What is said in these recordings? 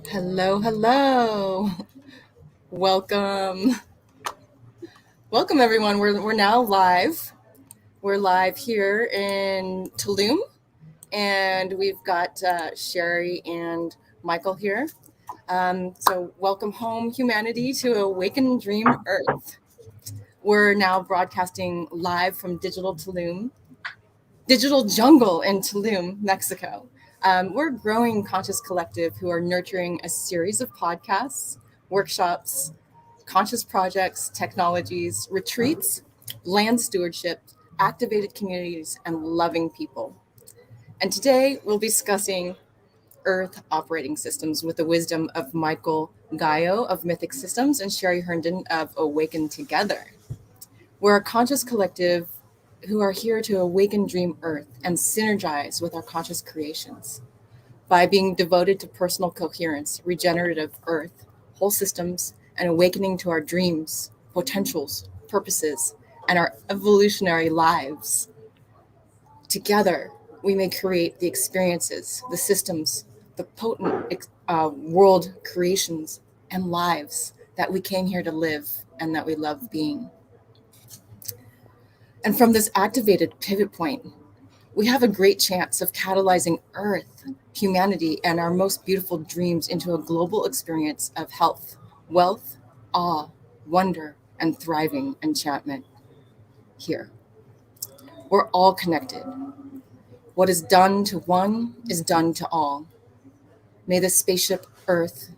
Hello, hello. Welcome. Welcome everyone. We're now live. We're live here in Tulum and we've got Sheri and Michael here. So welcome home humanity to Awaken Dream Earth. We're now broadcasting live from Digital Jungle in Tulum, Mexico. We're a growing conscious collective who are nurturing a series of podcasts, workshops, conscious projects, technologies, retreats, land stewardship, activated communities, and loving people. And today we'll be discussing Earth operating systems with the wisdom of Michael Gaio of Mythic Systems and Sheri Herndon of Awaken Together. We're a conscious collective who are here to awaken Dream Earth and synergize with our conscious creations by being devoted to personal coherence, regenerative Earth, whole systems, and awakening to our dreams, potentials, purposes, and our evolutionary lives. Together, we may create the experiences, the systems, the potent world creations and lives that we came here to live and that we love being. And from this activated pivot point, we have a great chance of catalyzing Earth, humanity, and our most beautiful dreams into a global experience of health, wealth, awe, wonder, and thriving enchantment here. We're all connected. What is done to one is done to all. May the spaceship Earth,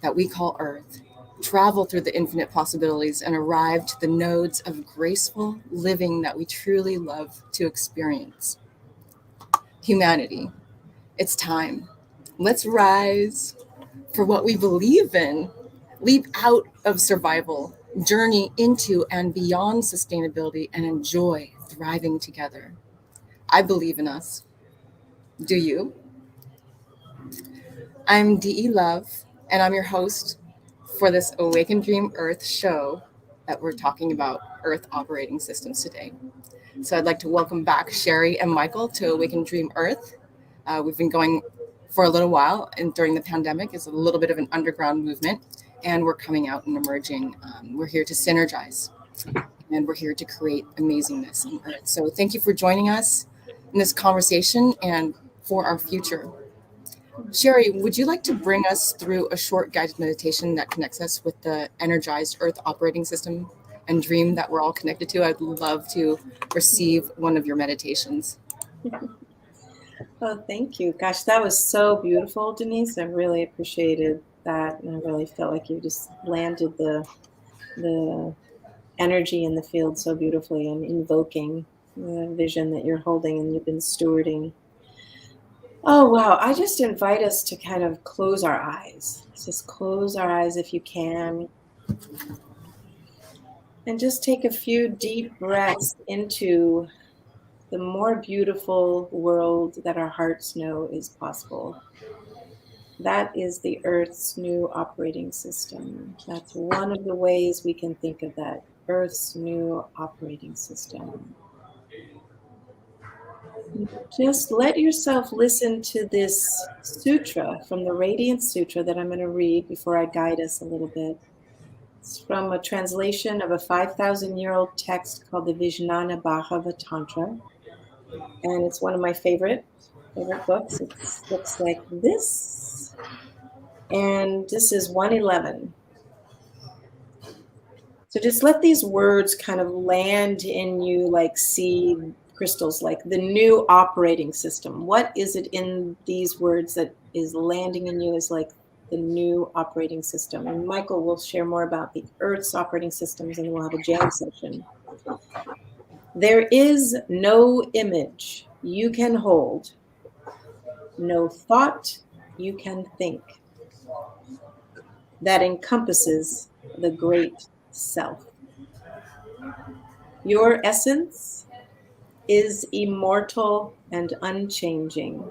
that we call Earth, travel through the infinite possibilities and arrive to the nodes of graceful living that we truly love to experience. Humanity, it's time. Let's rise for what we believe in, leap out of survival, journey into and beyond sustainability, and enjoy thriving together. I believe in us. Do you? I'm DE Love, and I'm your host for this Awaken Dream Earth show that we're talking about Earth operating systems today. So I'd like to welcome back Sheri and Michael to Awaken Dream Earth. We've been going for a little while, and during the pandemic, it's a little bit of an underground movement, and we're coming out and emerging. We're here to synergize, and we're here to create amazingness on Earth. So thank you for joining us in this conversation and for our future. Sheri, would you like to bring us through a short guided meditation that connects us with the energized Earth operating system and dream that we're all connected to? I'd love to receive one of your meditations. Oh, thank you. Gosh, that was so beautiful, Denise. I really appreciated that. And I really felt like you just landed the energy in the field so beautifully and invoking the vision that you're holding and you've been stewarding. Oh, wow. I just invite us to kind of close our eyes. Just close our eyes if you can. And just take a few deep breaths into the more beautiful world that our hearts know is possible. That is the Earth's new operating system. That's one of the ways we can think of that, Earth's new operating system. Just let yourself listen to this sutra from the Radiant Sutra that I'm going to read before I guide us a little bit. It's from a translation of a 5,000-year-old text called the Vijnana Bhagavatantra. And it's one of my favorite books. It looks like this. And this is 111. So just let these words kind of land in you like seed crystals, like the new operating system. What is it in these words that is landing in you is like the new operating system? And Michael will share more about the Earth's operating systems, and we'll have a jam session. There is no image you can hold, no thought you can think that encompasses the great self. Your essence is immortal and unchanging,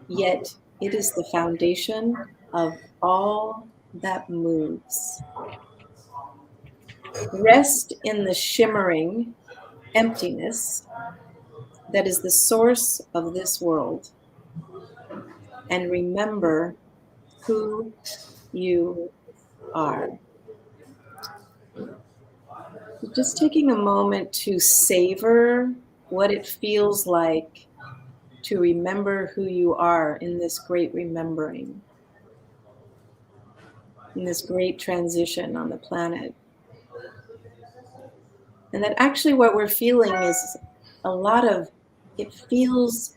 yet it is the foundation of all that moves. Rest in the shimmering emptiness that is the source of this world, and remember who you are. Just taking a moment to savor what it feels like to remember who you are in this great remembering, in this great transition on the planet. And that actually what we're feeling is a lot of, it feels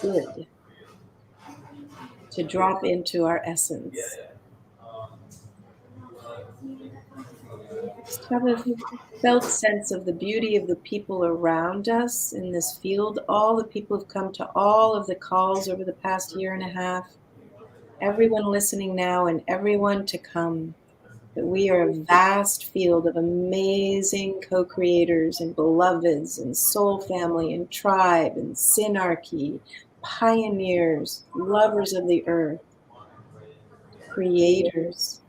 good to drop into our essence. Just have a felt sense of the beauty of the people around us in this field, all the people who've come to all of the calls over the past year and a half, everyone listening now and everyone to come, that we are a vast field of amazing co-creators and beloveds and soul family and tribe and synarchy, pioneers, lovers of the earth, creators.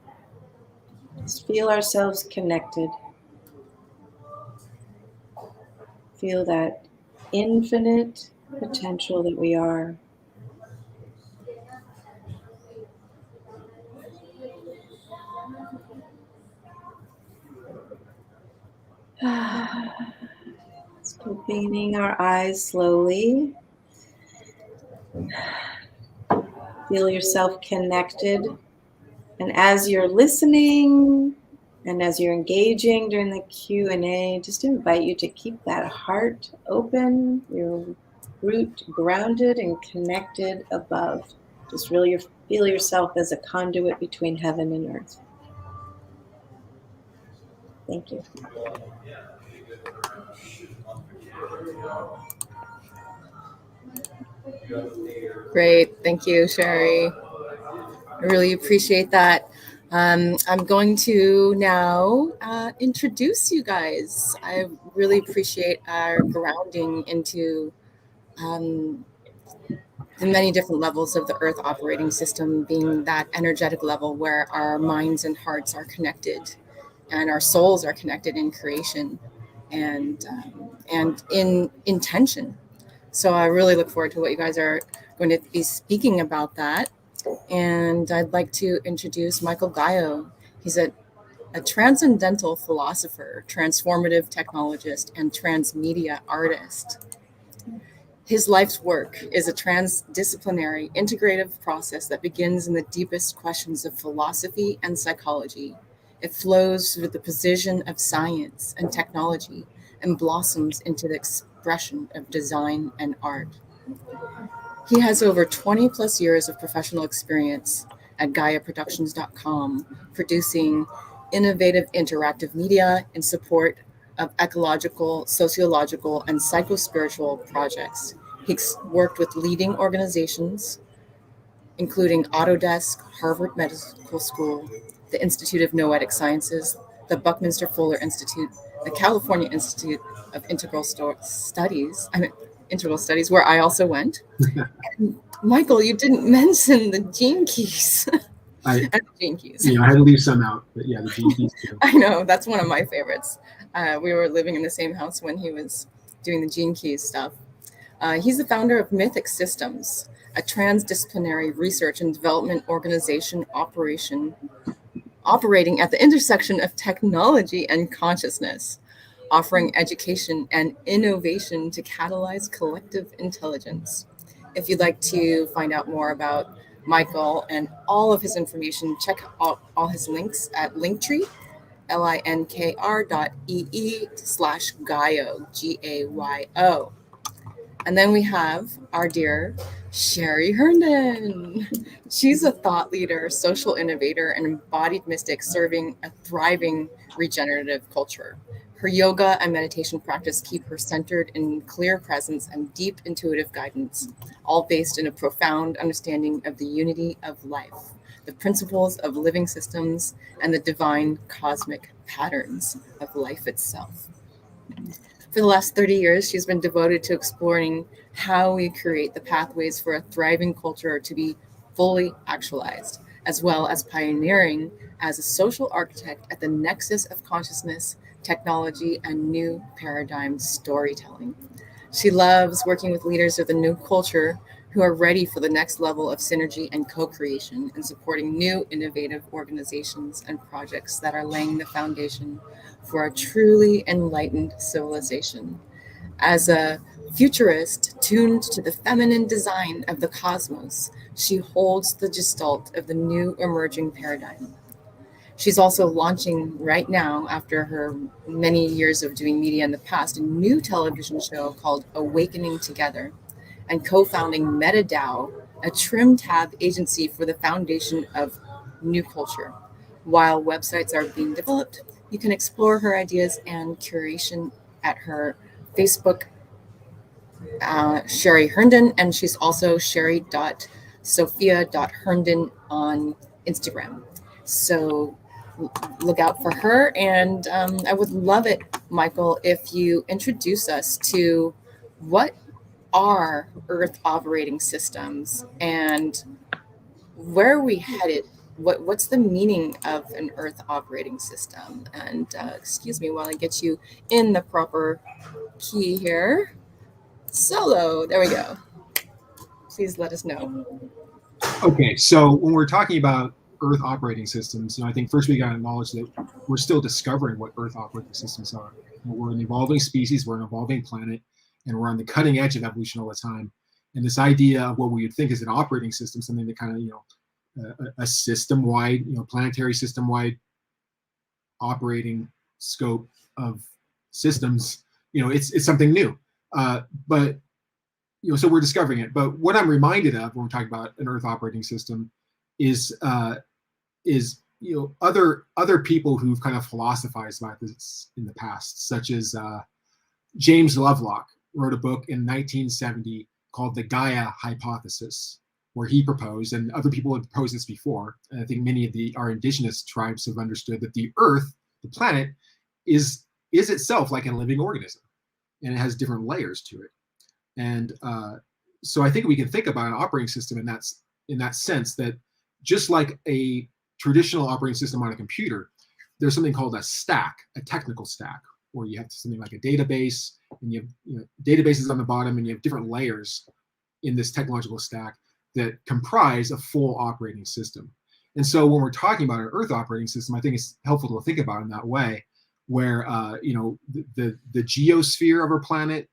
Just feel ourselves connected. Feel that infinite potential that we are. Let's opening our eyes slowly. Feel yourself connected. And as you're listening and as you're engaging during the Q&A, just invite you to keep that heart open, your root grounded and connected above. Just really feel yourself as a conduit between heaven and earth. Thank you. Great. Thank you, Sheri. I really appreciate that. I'm going to now introduce you guys. I really appreciate our grounding into the many different levels of the Earth operating system, being that energetic level where our minds and hearts are connected and our souls are connected in creation and in intention. So I really look forward to what you guys are going to be speaking about that. And I'd like to introduce Michael Gaio. He's a transcendental philosopher, transformative technologist, and transmedia artist. His life's work is a transdisciplinary, integrative process that begins in the deepest questions of philosophy and psychology. It flows with the precision of science and technology and blossoms into the expression of design and art. He has over 20 plus years of professional experience at GaiaProductions.com, producing innovative interactive media in support of ecological, sociological, and psychospiritual projects. He's worked with leading organizations, including Autodesk, Harvard Medical School, the Institute of Noetic Sciences, the Buckminster Fuller Institute, the California Institute of Integral Studies, where I also went. Michael, you didn't mention the gene keys. The gene keys. I had to leave some out, but yeah, the gene keys too. I know, that's one of my favorites. We were living in the same house when he was doing the gene keys stuff. He's the founder of Mythic Systems, a transdisciplinary research and development organization operating at the intersection of technology and consciousness, offering education and innovation to catalyze collective intelligence. If you'd like to find out more about Michael and all of his information, check out all his links at Linktree, linkr.ee/Gaio, Gayo. And then we have our dear Sheri Herndon. She's a thought leader, social innovator, and embodied mystic serving a thriving regenerative culture. Her yoga and meditation practice keep her centered in clear presence and deep intuitive guidance, all based in a profound understanding of the unity of life, the principles of living systems, and the divine cosmic patterns of life itself. For the last 30 years, she's been devoted to exploring how we create the pathways for a thriving culture to be fully actualized, as well as pioneering as a social architect at the nexus of consciousness, technology, and new paradigm storytelling. She loves working with leaders of the new culture who are ready for the next level of synergy and co-creation and supporting new innovative organizations and projects that are laying the foundation for a truly enlightened civilization. As a futurist tuned to the feminine design of the cosmos, she holds the gestalt of the new emerging paradigm. She's also launching right now, after her many years of doing media in the past, a new television show called Awakening Together, and co-founding MetaDAO, a trim tab agency for the foundation of new culture. While websites are being developed, you can explore her ideas and curation at her Facebook, Sheri Herndon, and she's also Sheri.Sophia.Herndon on Instagram. So look out for her. And I would love it, Michael, if you introduce us to what are Earth operating systems and where are we headed? What's the meaning of an Earth operating system? And excuse me while I get you in the proper key here. Solo, there we go. Please let us know. Okay, so when we're talking about Earth operating systems, I think first we got to acknowledge that we're still discovering what Earth operating systems are. We're an evolving species, we're an evolving planet, and we're on the cutting edge of evolution all the time. And this idea of what we would think is an operating system, something that kind of, a system-wide, planetary system-wide operating scope of systems, it's something new. But so we're discovering it. But what I'm reminded of when we're talking about an Earth operating system is other people who've kind of philosophized about this in the past, such as James Lovelock wrote a book in 1970 called the Gaia hypothesis, where he proposed, and other people had proposed this before, and I think many of our indigenous tribes have understood that the Earth, the planet, is itself like a living organism, and it has different layers to it. And so I think we can think about an operating system in that sense, that just like a traditional operating system on a computer, there's something called a stack, a technical stack, where you have something like a database, and you have databases on the bottom, and you have different layers in this technological stack that comprise a full operating system. And so when we're talking about an Earth operating system, I think it's helpful to think about it in that way, where the geosphere of our planet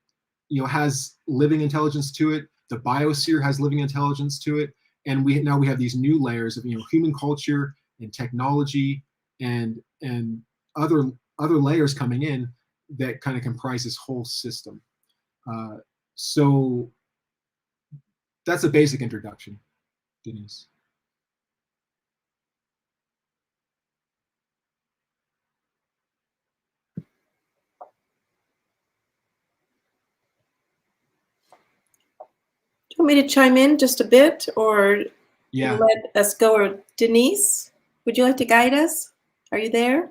has living intelligence to it. The biosphere has living intelligence to it, and we have these new layers of human culture and technology and other layers coming in that kind of comprise this whole system. So that's a basic introduction, Denise. Do you want me to chime in just a bit, or Yeah, let us go? Or Denise, would you like to guide us? Are you there?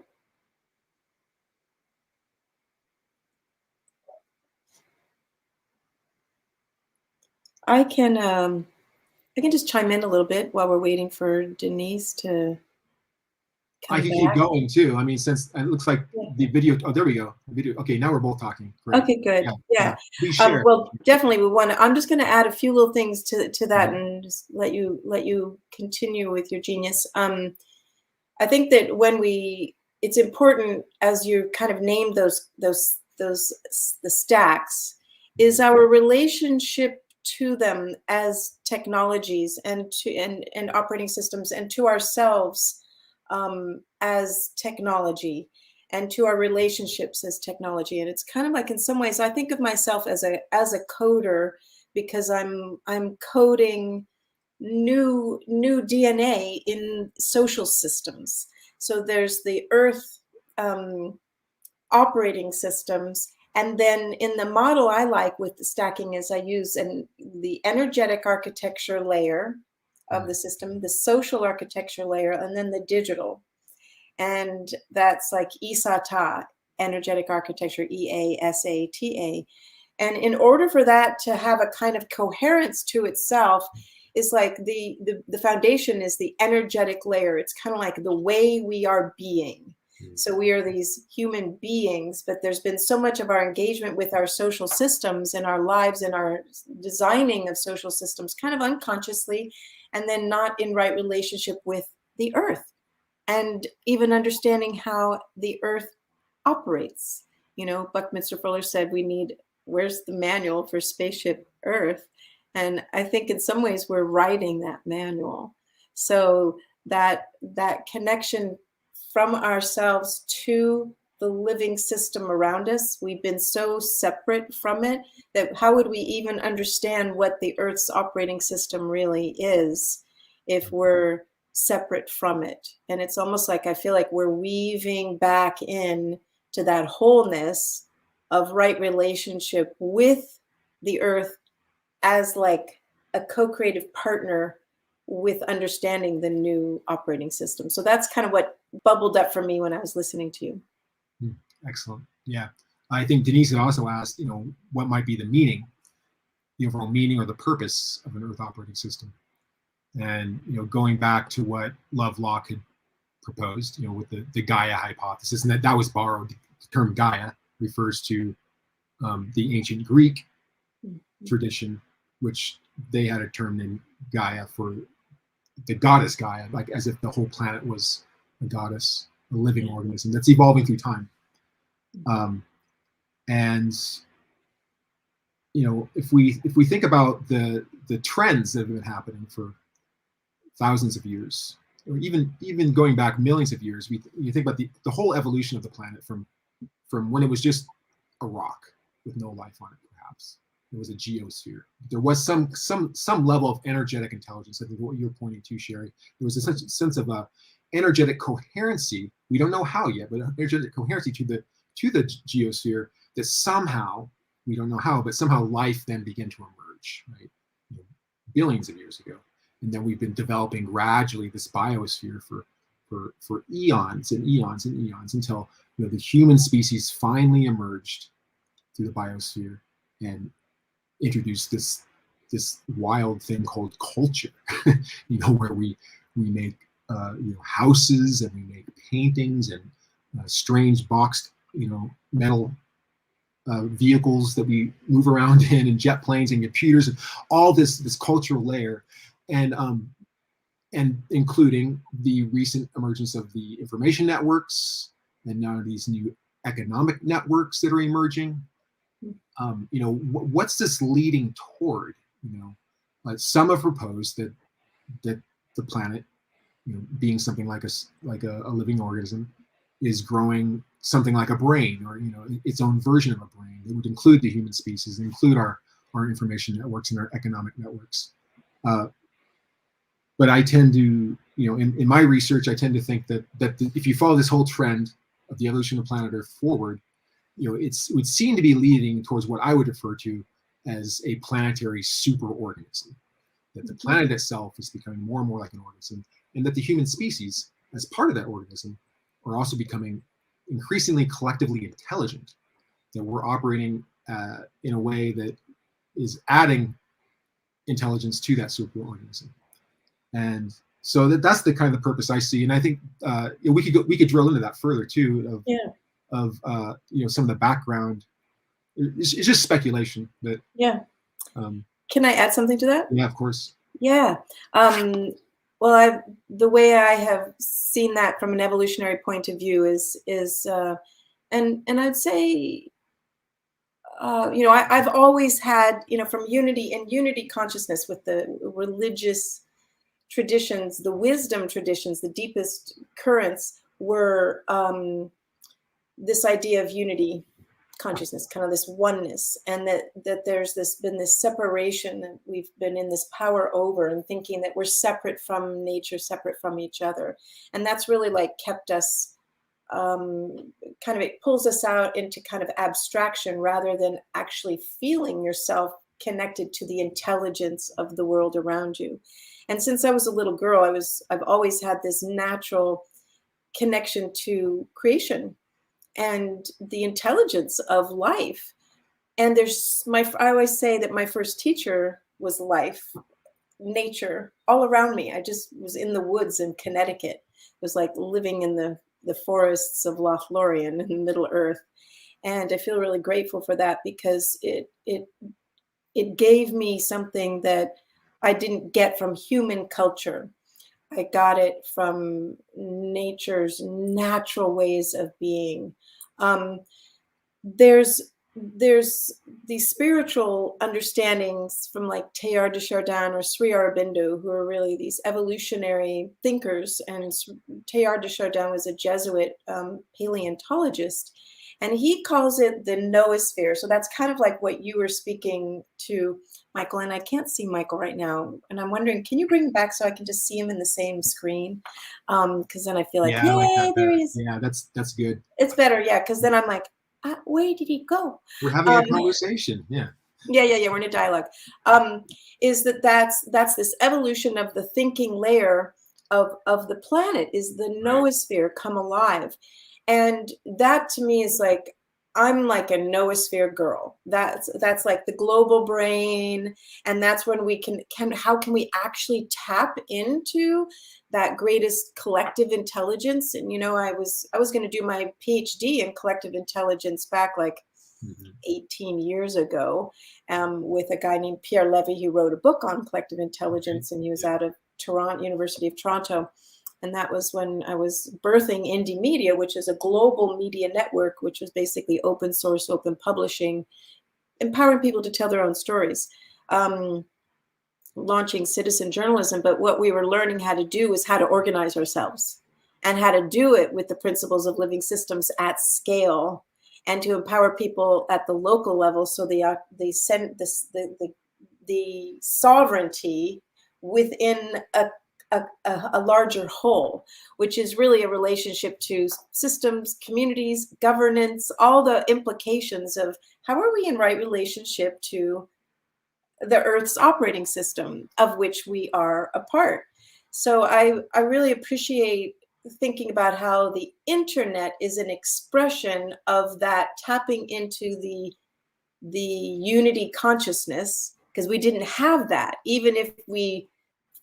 I can just chime in a little bit while we're waiting for Denise to come I can back. keep going too. I mean, since it looks like the video. Oh, there we go. The video. Okay, now we're both talking. Great. Okay, good. Yeah. Please share. Well, definitely we want to. I'm just going to add a few little things to that, and just let you continue with your genius. I think that it's important, as you kind of named the stacks, is our relationship to them as technologies and operating systems, and to ourselves as technology, and to our relationships as technology. And it's kind of like, in some ways, I think of myself as a coder, because I'm coding new DNA in social systems. So there's the Earth operating systems, and then in the model I like with the stacking is I use the energetic architecture layer of the system, the social architecture layer, and then the digital. And that's like ESATA, energetic architecture, EASATA. And in order for that to have a kind of coherence to itself, is like the foundation is the energetic layer. It's kind of like the way we are being. So we are these human beings, but there's been so much of our engagement with our social systems and our lives and our designing of social systems kind of unconsciously, and then not in right relationship with the earth, and even understanding how the earth operates. You know, Buckminster Fuller said where's the manual for spaceship Earth? And I think in some ways we're writing that manual. So that connection from ourselves to the living system around us, we've been so separate from it that how would we even understand what the Earth's operating system really is if we're separate from it? And it's almost like I feel like we're weaving back in to that wholeness of right relationship with the earth as like a co-creative partner with understanding the new operating system. So that's kind of what bubbled up for me when I was listening to you. Excellent. Yeah. I think Denise had also asked, what might be the overall meaning or the purpose of an earth operating system. And, going back to what Lovelock had proposed, with the Gaia hypothesis, and that was borrowed. The term Gaia refers to the ancient Greek tradition, which they had a term named Gaia for the goddess Gaia, like as if the whole planet was a goddess, a living organism that's evolving through time. And if we think about the trends that have been happening for thousands of years, or even going back millions of years, you think about the whole evolution of the planet from when it was just a rock with no life on it. Perhaps it was a geosphere. There was some level of energetic intelligence. I think what you're pointing to, Sheri, there was a sense of a energetic coherency. We don't know how yet, but energetic coherency to the geosphere that somehow, we don't know how, but somehow life then began to emerge, right? Billions of years ago. And then we've been developing gradually this biosphere for eons and eons and eons until the human species finally emerged through the biosphere and introduced this wild thing called culture, where we make houses, and we make paintings and strange boxed metal vehicles that we move around in, and jet planes and computers, and all this cultural layer, and including the recent emergence of the information networks, and now these new economic networks that are emerging. What's this leading toward? Some have proposed that the planet, being something like a living organism, is growing something like a brain, or its own version of a brain that would include the human species and include our information networks and our economic networks. But I tend to, in my research, I tend to think that if you follow this whole trend of the evolution of planet Earth forward, it would seem to be leading towards what I would refer to as a planetary superorganism. That the planet itself is becoming more and more like an organism, and that the human species, as part of that organism, are also becoming increasingly collectively intelligent. That we're operating in a way that is adding intelligence to that superorganism. And so that's the kind of purpose I see. And I think we could drill into that further too, of some of the background. It's just speculation, but can I add something to that? Yeah, of course. Yeah. Well, the way I have seen that from an evolutionary point of view is and I'd say, I've always had, from unity consciousness with the religious traditions, the wisdom traditions, the deepest currents were this idea of unity consciousness, kind of this oneness, and that there's been this separation, that we've been in this power over and thinking that we're separate from nature, separate from each other. And that's really like kept us it pulls us out into kind of abstraction rather than actually feeling yourself connected to the intelligence of the world around you. And since I was a little girl, I've always had this natural connection to creation and the intelligence of life. And I always say that my first teacher was life, nature, all around me. I just was in the woods in Connecticut. It was like living in the the forests of Lothlorien in Middle Earth. And I feel really grateful for that, because it gave me something that I didn't get from human culture. I got it from nature's natural ways of being. There's these spiritual understandings from like Teilhard de Chardin or Sri Aurobindo, who are really these evolutionary thinkers. And Teilhard de Chardin was a Jesuit paleontologist, and he calls it the noosphere. So that's kind of like what you were speaking to, Michael. And I can't see Michael right now, and I'm wondering, can you bring him back so I can just see him in the same screen? Because then I feel like, Yeah, I like that there better. he is. Yeah, that's good. It's better, yeah, because then I'm like, where did he go? We're having a conversation. Yeah. Yeah. We're in a dialogue. Is that's this evolution of the thinking layer of the planet, is the noosphere come alive. And that to me is like, I'm like a noosphere girl. That's like the global brain. And that's when we can how can we actually tap into that greatest collective intelligence? And I was going to do my PhD in collective intelligence back like 18 years ago, with a guy named Pierre Levy, who wrote a book on collective intelligence, and he was out of Toronto, University of Toronto. And that was when I was birthing Indie Media, which is a global media network, which was basically open source, open publishing, empowering people to tell their own stories, launching citizen journalism. But what we were learning how to do was how to organize ourselves, and how to do it with the principles of living systems at scale, and to empower people at the local level, so the sovereignty within a larger whole, which is really a relationship to systems, communities, governance, all the implications of how are we in right relationship to the Earth's operating system, of which we are a part. So I really appreciate thinking about how the internet is an expression of that tapping into the unity consciousness, because we didn't have that, even if we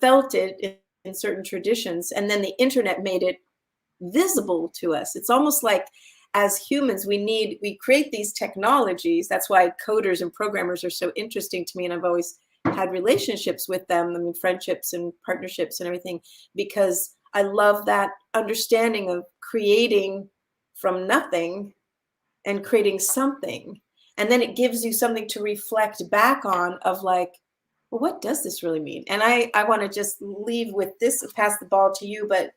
felt it in certain traditions, and then the internet made it visible to us. It's almost like, as humans, we create these technologies. That's why coders and programmers are so interesting to me, and I've always had relationships with them, I mean, friendships and partnerships and everything, because I love that understanding of creating from nothing and creating something. And then it gives you something to reflect back on, of like, well, what does this really mean? And I want to just leave with this, pass the ball to you, but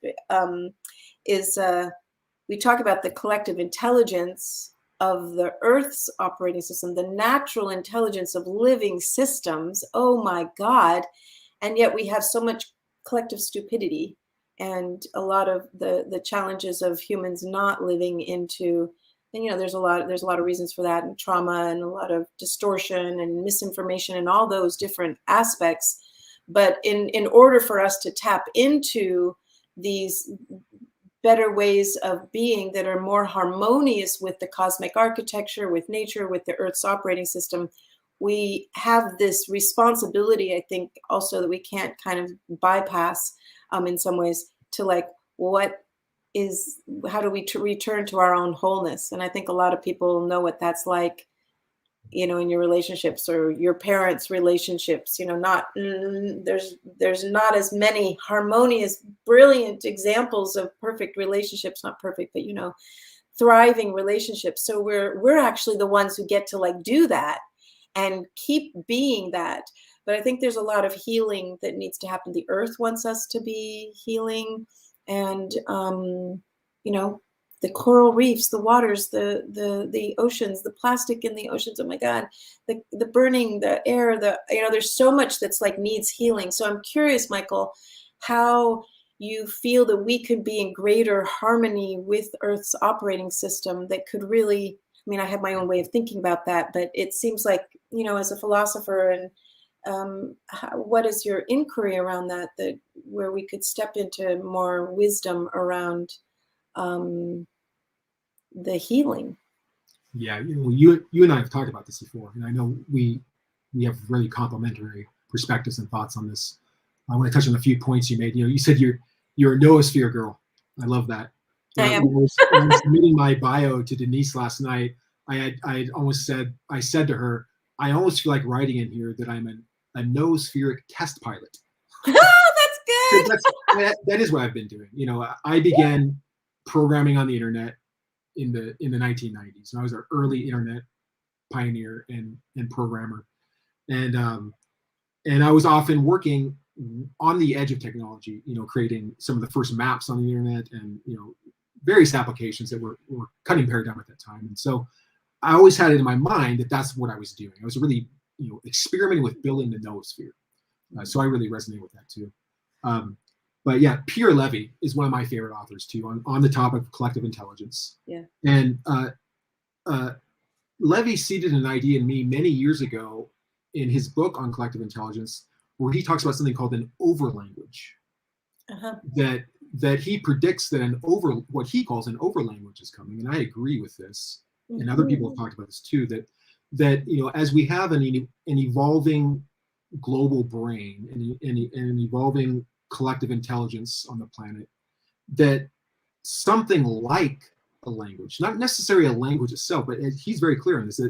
we talk about the collective intelligence of the Earth's operating system, the natural intelligence of living systems. Oh my God. And yet we have so much collective stupidity, and a lot of the challenges of humans not living into, and there's a lot of reasons for that, and trauma, and a lot of distortion and misinformation and all those different aspects. But in order for us to tap into these better ways of being that are more harmonious with the cosmic architecture, with nature, with the Earth's operating system, we have this responsibility, I think, also that we can't kind of bypass in some ways, to like, how do we return to our own wholeness? And I think a lot of people know what that's like, in your relationships or your parents' relationships. There's not as many harmonious, brilliant examples of perfect relationships, not perfect, but thriving relationships. So we're actually the ones who get to like do that and keep being that. But I think there's a lot of healing that needs to happen. The Earth wants us to be healing, and the coral reefs, the waters, the oceans, the plastic in the oceans. Oh my God, the burning, the air, there's so much that's like needs healing. So I'm curious, Michael, how you feel that we could be in greater harmony with Earth's operating system that could really, I have my own way of thinking about that, but it seems like, as a philosopher, and what is your inquiry around that where we could step into more wisdom around the healing? Yeah, you and I have talked about this before, and I know we have really complementary perspectives and thoughts on this. I want to touch on a few points you made. You said you're a noosphere girl. I love that. I am. When I was submitting my bio to Denise last night, I said to her, I almost feel like writing in here that I'm a noospheric test pilot. Oh, that's good. That is what I've been doing. I began programming on the internet in the 1990s. I was an early internet pioneer and programmer, and I was often working on the edge of technology, creating some of the first maps on the internet and various applications that were cutting paradigm at that time. And so I always had it in my mind that that's what I was doing. I was really experimenting with building the noosphere. So I really resonate with that too. But yeah, Pierre Levy is one of my favorite authors too on the topic of collective intelligence. Yeah. And Levy seeded an idea in me many years ago in his book on collective intelligence, where he talks about something called an overlanguage. Uh-huh. That he predicts that what he calls an overlanguage is coming, and I agree with this. And other people have talked about this too. That as we have an evolving global brain and an evolving collective intelligence on the planet, that something like a language, not necessarily a language itself, but he's very clear on this,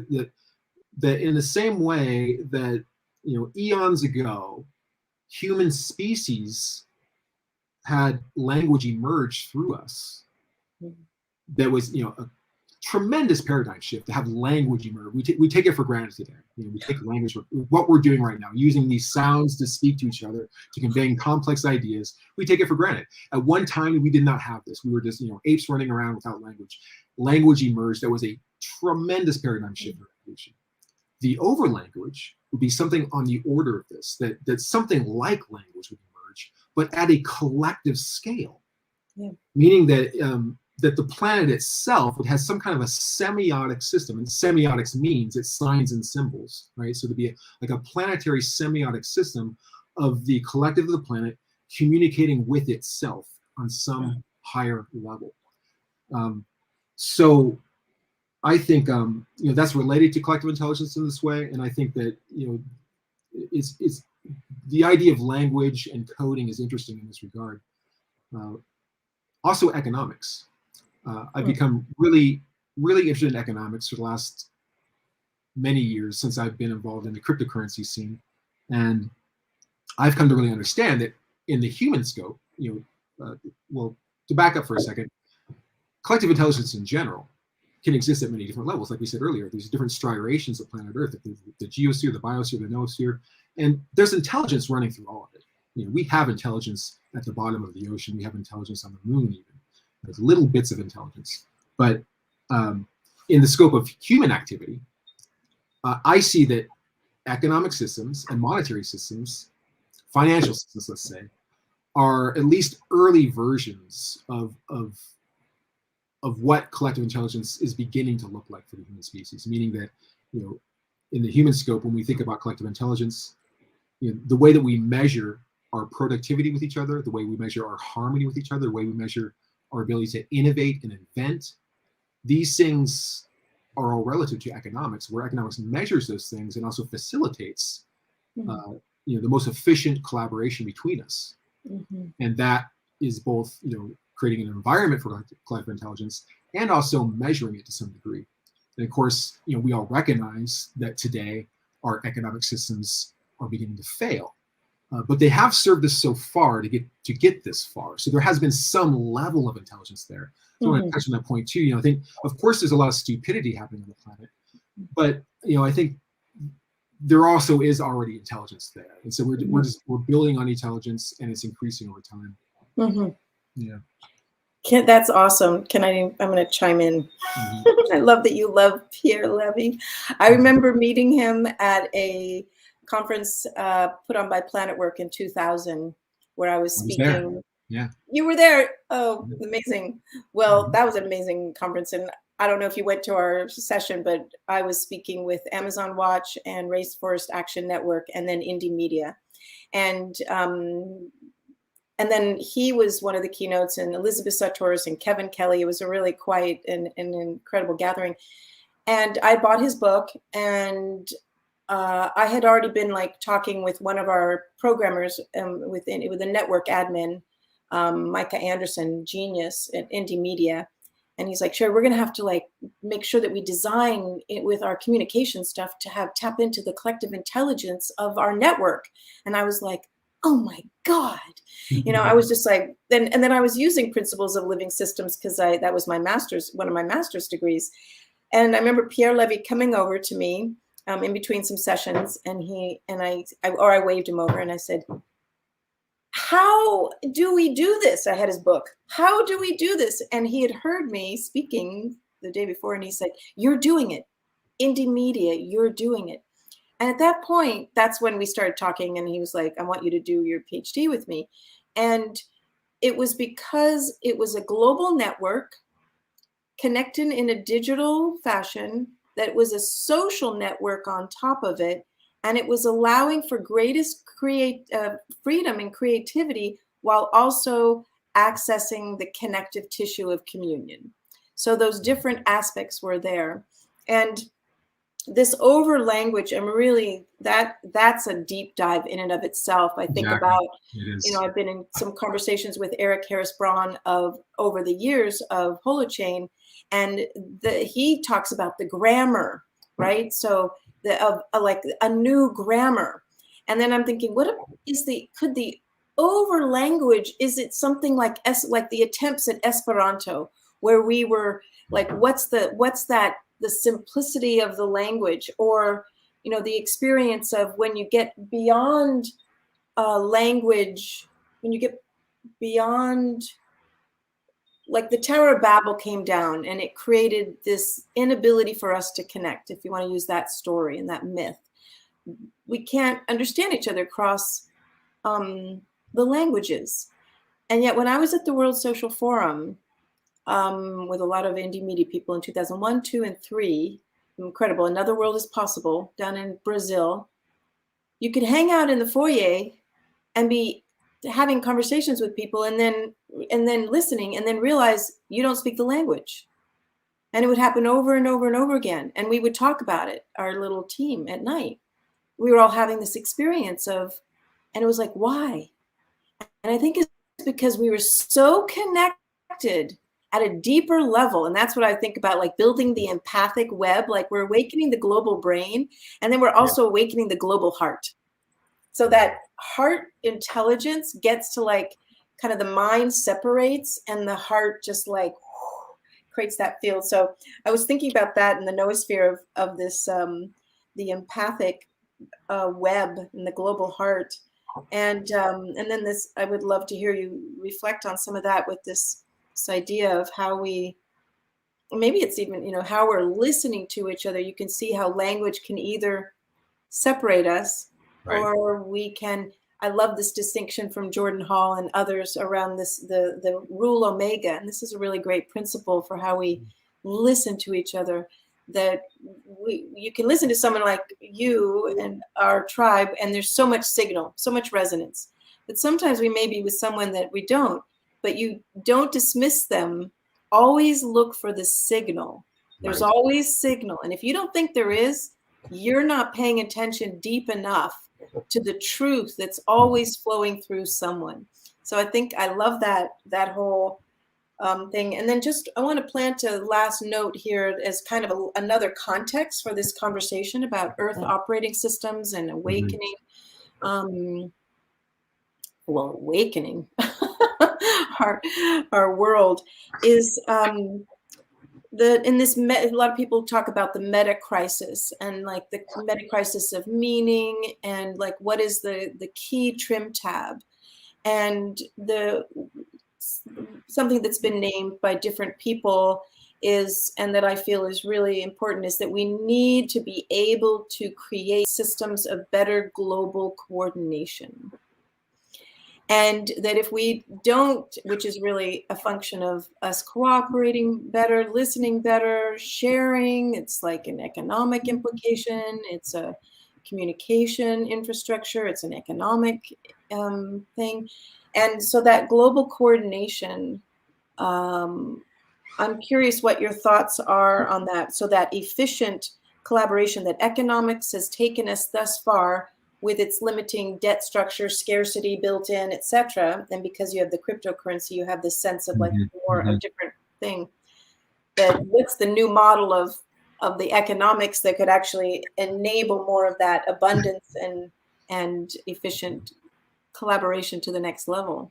that in the same way that eons ago, human species had language emerge through us. That was a tremendous paradigm shift to have language emerge. We take it for granted today. We take language for what we're doing right now, using these sounds to speak to each other, to conveying complex ideas. We take it for granted. At one time, we did not have this. We were just apes running around without language. Language emerged. That was a tremendous paradigm shift in evolution. The overlanguage would be something on the order of this, that something like language would emerge, but at a collective scale. Yeah. Meaning that the planet itself would have some kind of a semiotic system, and semiotics means it's signs and symbols, right? So to be like a planetary semiotic system of the collective of the planet communicating with itself on some higher level. So I think that's related to collective intelligence in this way, and I think that it's the idea of language and coding is interesting in this regard. Also, economics. I've become really, really interested in economics for the last many years since I've been involved in the cryptocurrency scene, and I've come to really understand that in the human scope, well, to back up for a second, collective intelligence in general can exist at many different levels. Like we said earlier, there's different striations of planet Earth, the geosphere, the biosphere, the noosphere, and there's intelligence running through all of it. We have intelligence at the bottom of the ocean. We have intelligence on the moon even. There's little bits of intelligence. But in the scope of human activity, I see that economic systems and monetary systems, financial systems, let's say, are at least early versions of what collective intelligence is beginning to look like for the human species. Meaning that, in the human scope, when we think about collective intelligence, the way that we measure our productivity with each other, the way we measure our harmony with each other, the way we measure our ability to innovate and invent, these things are all relative to economics, where economics measures those things and also facilitates the most efficient collaboration between us. And that is both creating an environment for collective intelligence and also measuring it to some degree. And of course, we all recognize that today our economic systems are beginning to fail. But they have served us so far to get this far. So there has been some level of intelligence there. So I want to touch on that point too. I think, of course, there's a lot of stupidity happening on the planet, but I think there also is already intelligence there, and so we're building on intelligence, and it's increasing over time. Yeah. That's awesome. I'm going to chime in. I love that you love Pierre Levy. I remember meeting him at a conference put on by Planet Work in 2000, where I was speaking. Yeah. You were there. Oh, amazing. Well, that was an amazing conference. And I don't know if you went to our session, but I was speaking with Amazon Watch and Rainforest Action Network and then Indie Media. And then he was one of the keynotes, and Elizabeth Sartoris and Kevin Kelly. It was a really quiet and incredible gathering. And I bought his book, and I had already been talking with one of our programmers with a network admin Micah Anderson, genius at Indie Media. And he's like, Sheri, we're going to have to like make sure that we design it with our communication stuff to have tap into the collective intelligence of our network. And I was like, oh my God, I was just like, and then I was using principles of living systems because that was one of my master's degrees. And I remember Pierre Levy coming over to me in between some sessions, and I waved him over and I said, how do we do this? I had his book. How do we do this? And he had heard me speaking the day before, and he said, you're doing it. Indie Media, you're doing it. And at that point, that's when we started talking, and he was like, I want you to do your PhD with me. And it was because it was a global network connected in a digital fashion that was a social network on top of it. And it was allowing for greatest freedom and creativity while also accessing the connective tissue of communion. So those different aspects were there. And this over language, and really that's a deep dive in and of itself. I think about, I've been in some conversations with Eric Harris Braun over the years of Holochain, and he talks about the grammar, right? So like a new grammar. And then I'm thinking, could the over language, is it something like the attempts at Esperanto, where we were like, what's that, the simplicity of the language, or, the experience of when you get beyond language, when you get beyond, like the Tower of Babel came down and it created this inability for us to connect, if you want to use that story and that myth. We can't understand each other across the languages. And yet when I was at the World Social Forum with a lot of indie media people in 2001, 2, and 3, incredible, Another World is Possible down in Brazil, you could hang out in the foyer and be having conversations with people and then listening, and then realize you don't speak the language. And it would happen over and over and over again. And we would talk about it, our little team at night. We were all having this experience and it was like, why? And I think it's because we were so connected at a deeper level. And that's what I think about, like building the empathic web, like we're awakening the global brain, and then we're also awakening the global heart. So that heart intelligence gets to like kind of the mind separates and the heart just like creates that field. So I was thinking about that in the noosphere of this, the empathic web and the global heart. And then this, I would love to hear you reflect on some of that with this idea of how maybe it's even, how we're listening to each other. You can see how language can either separate us, right, or we can. I love this distinction from Jordan Hall and others around this, the rule omega. And this is a really great principle for how we listen to each other, that you can listen to someone like you and our tribe, and there's so much signal, so much resonance. But sometimes we may be with someone that we don't, but you don't dismiss them. Always look for the signal. There's always signal. And if you don't think there is, you're not paying attention deep enough to the truth that's always flowing through someone. So I think I love that whole thing. And then I want to plant a last note here as kind of another context for this conversation about Earth operating systems and awakening. Awakening our world is in this a lot of people talk about the meta crisis, and like the meta crisis of meaning, and like what is the key trim tab, and something that's been named by different people is, and that I feel is really important, is that we need to be able to create systems of better global coordination. And that if we don't, which is really a function of us cooperating better, listening better, sharing, it's like an economic implication, it's a communication infrastructure, it's an economic thing. And so that global coordination, I'm curious what your thoughts are on that. So that efficient collaboration that economics has taken us thus far, with its limiting debt structure, scarcity built in, etc. And because you have the cryptocurrency, you have this sense of like more a different thing. That what's the new model of the economics that could actually enable more of that abundance and efficient collaboration to the next level.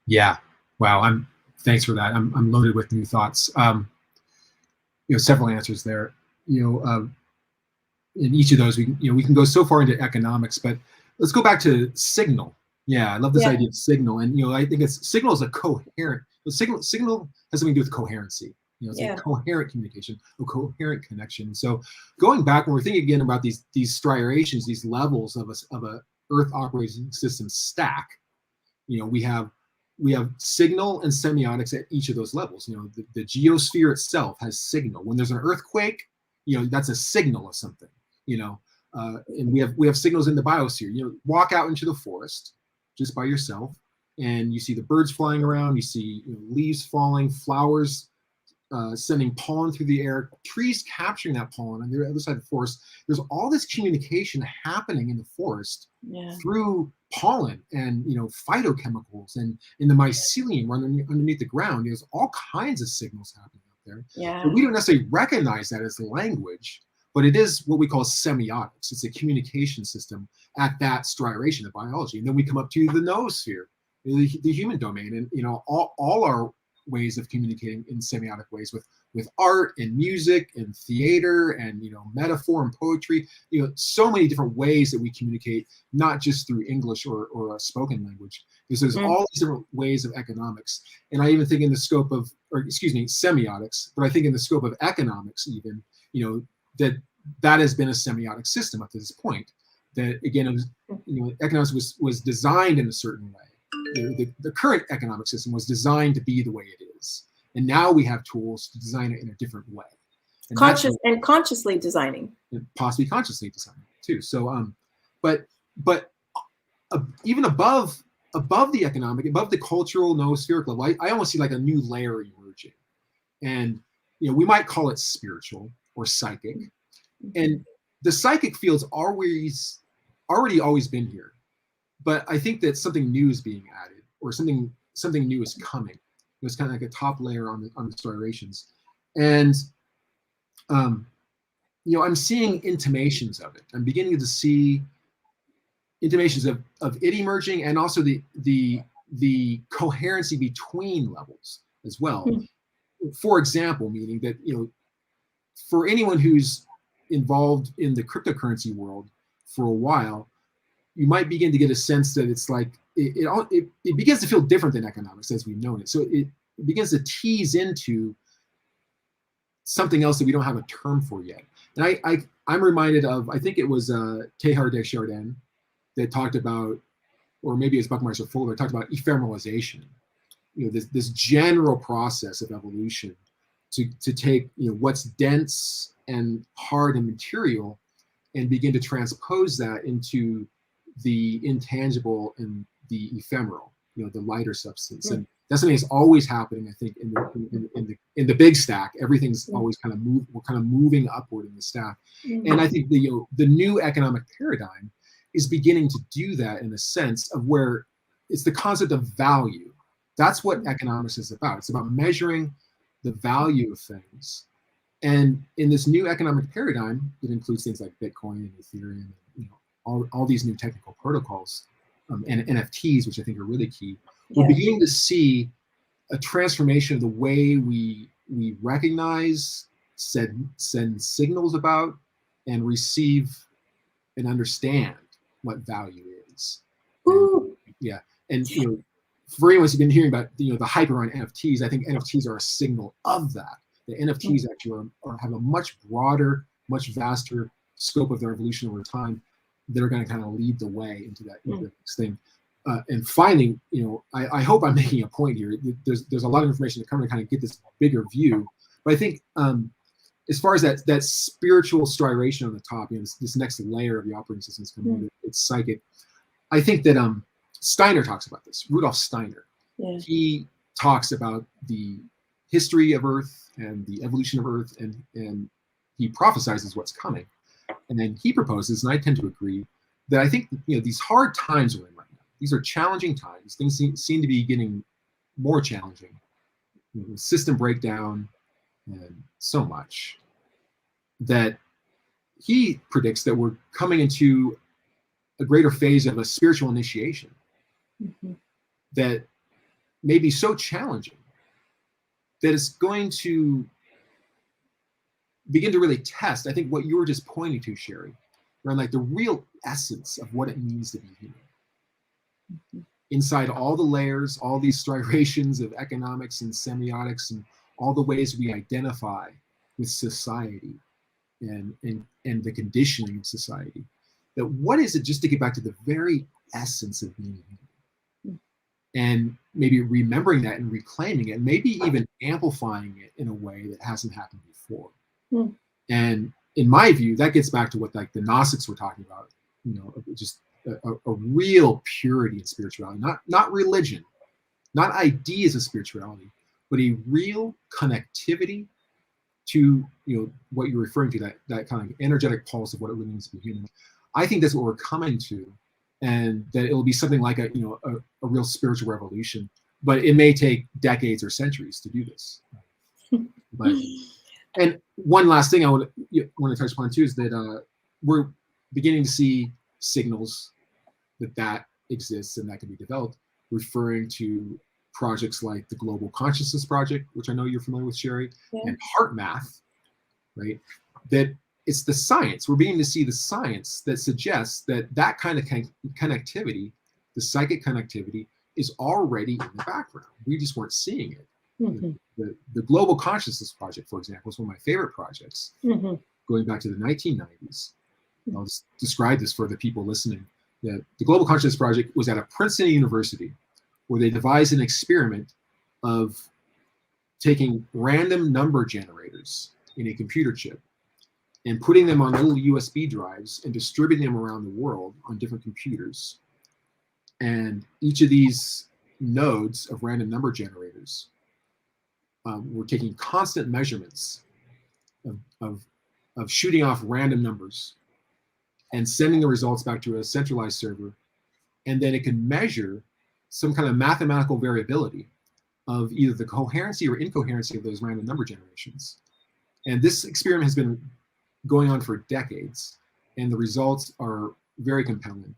Yeah. Wow. Thanks for that. I'm loaded with new thoughts. Several answers there. In each of those, we can go so far into economics, but let's go back to signal. Yeah, I love this idea of signal, and I think signal is a coherent. Signal has something to do with coherency. It's a coherent communication, a coherent connection. So going back, when we're thinking again about these striations, these levels of a Earth operating system stack, we have signal and semiotics at each of those levels. The geosphere itself has signal. When there's an earthquake, that's a signal of something. And we have signals in the biosphere. Walk out into the forest just by yourself, and you see the birds flying around. You see leaves falling, flowers sending pollen through the air, trees capturing that pollen on the other side of the forest. There's all this communication happening in the forest through pollen and phytochemicals and in the mycelium underneath the ground. There's all kinds of signals happening out there. So we don't necessarily recognize that as language, but it is what we call semiotics. It's a communication system at that striation of biology. And then we come up to the noosphere, the human domain, and all our ways of communicating in semiotic ways with art and music and theater and metaphor and poetry. So many different ways that we communicate, not just through English or a spoken language. Because there's all these different ways of economics. And I even think in the scope of, semiotics, but I think in the scope of economics even, that has been a semiotic system up to this point. That again, economics was designed in a certain way. The current economic system was designed to be the way it is, and now we have tools to design it in a different way. And consciously designing, possibly consciously designing too. So, but even above the economic, above the cultural noospheric level, I almost see like a new layer emerging, and we might call it spiritual or psychic, and the psychic field's already always been here. But I think that something new is being added, or something new is coming. It's kind of like a top layer on the striations, and I'm seeing intimations of it. I'm beginning to see intimations of it emerging, and also the coherency between levels as well. For example, meaning that for anyone who's involved in the cryptocurrency world for a while, you might begin to get a sense that it's like it begins to feel different than economics as we've known it. So it begins to tease into something else that we don't have a term for yet. And I'm reminded of, I think it was Teilhard de Chardin that talked about, or maybe it's Buckminster Fuller, talked about ephemeralization. This general process of evolution to take what's dense and hard and material and begin to transpose that into the intangible and the ephemeral, the lighter substance. And that's something that's always happening, I think, in the big stack. Everything's always we're kind of moving upward in the stack. And I think the new economic paradigm is beginning to do that in a sense of where it's the concept of value. That's what economics is about. It's about measuring the value of things. And in this new economic paradigm, it includes things like Bitcoin and Ethereum, all these new technical protocols and NFTs, which I think are really key. We're beginning to see a transformation of the way we recognize, send signals about, and receive and understand what value is. And for anyone who's been hearing about the hype around NFTs, I think NFTs are a signal of that. The NFTs actually have a much broader, much vaster scope of their evolution over time that are going to kind of lead the way into that next thing. And finally, I hope I'm making a point here. There's a lot of information to come to kind of get this bigger view. But I think as far as that spiritual striation on the top, this next layer of the operating system is coming, it's psychic. I think that Steiner talks about this. Rudolf Steiner. He talks about the history of Earth and the evolution of Earth, and he prophesizes what's coming. And then he proposes, and I tend to agree, that I think, these hard times we're in right now, these are challenging times. Things seem to be getting more challenging. System breakdown and so much, that he predicts that we're coming into a greater phase of a spiritual initiation that may be so challenging that it's going to begin to really test, I think, what you were just pointing to, Sheri, around like the real essence of what it means to be human. Inside all the layers, all these striations of economics and semiotics and all the ways we identify with society and the conditioning of society, that what is it, just to get back to the very essence of being human, and maybe remembering that and reclaiming it, maybe even amplifying it in a way that hasn't happened before. And in my view, that gets back to what like the Gnostics were talking about, just a real purity in spirituality, not religion, not ideas of spirituality, but a real connectivity to what you're referring to, that kind of energetic pulse of what it really means to be human. I think that's what we're coming to, and that it will be something like a real spiritual revolution, but it may take decades or centuries to do this. But and one last thing I want to touch upon too is that we're beginning to see signals that exists and that can be developed, referring to projects like the Global Consciousness Project, which I know you're familiar with, Sheri, and Heart Math, right? That it's the science. We're beginning to see the science that suggests that kind of connectivity, the psychic connectivity, is already in the background. We just weren't seeing it. The Global Consciousness Project, for example, is one of my favorite projects, going back to the 1990s. I'll just describe this for the people listening. The Global Consciousness Project was at a Princeton University, where they devised an experiment of taking random number generators in a computer chip and putting them on little USB drives and distributing them around the world on different computers. And each of these nodes of random number generators were taking constant measurements of shooting off random numbers and sending the results back to a centralized server. And then it can measure some kind of mathematical variability of either the coherency or incoherency of those random number generations. And this experiment has been going on for decades, and the results are very compelling.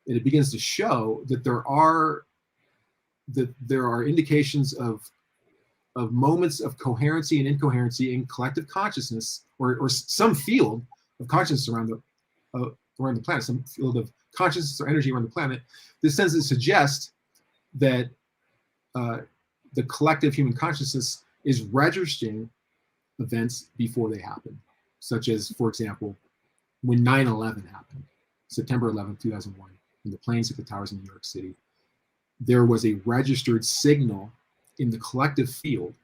And it begins to show that there are indications of moments of coherency and incoherency in collective consciousness, or some field of consciousness around the planet, some field of consciousness or energy around the planet. This tends to suggest that the collective human consciousness is registering events before they happen, such as, for example, when 9/11 happened, September 11th, 2001, when the planes hit the towers in New York City. There was a registered signal in the collective field.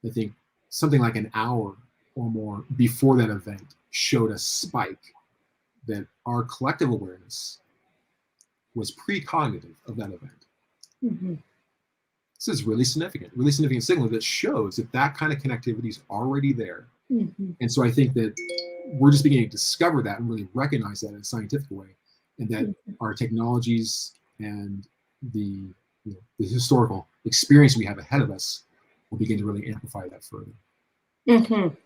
I think something like an hour or more before that event showed a spike that our collective awareness was precognitive of that event. This is really significant signal that shows that kind of connectivity is already there. And so I think that we're just beginning to discover that and really recognize that in a scientific way, and that our technologies and the historical experience we have ahead of us will begin to really amplify that further.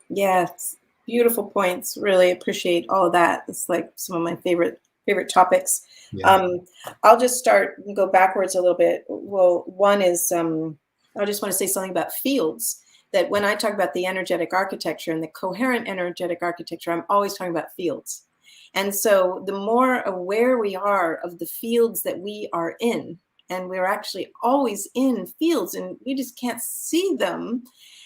Yes, beautiful points. Really appreciate all of that. It's like some of my favorite topics. I'll just start and go backwards a little bit. Well, one is I just want to say something about fields. That when I talk about the energetic architecture and the coherent energetic architecture, I'm always talking about fields. And so the more aware we are of the fields that we are in, and we're actually always in fields and we just can't see them.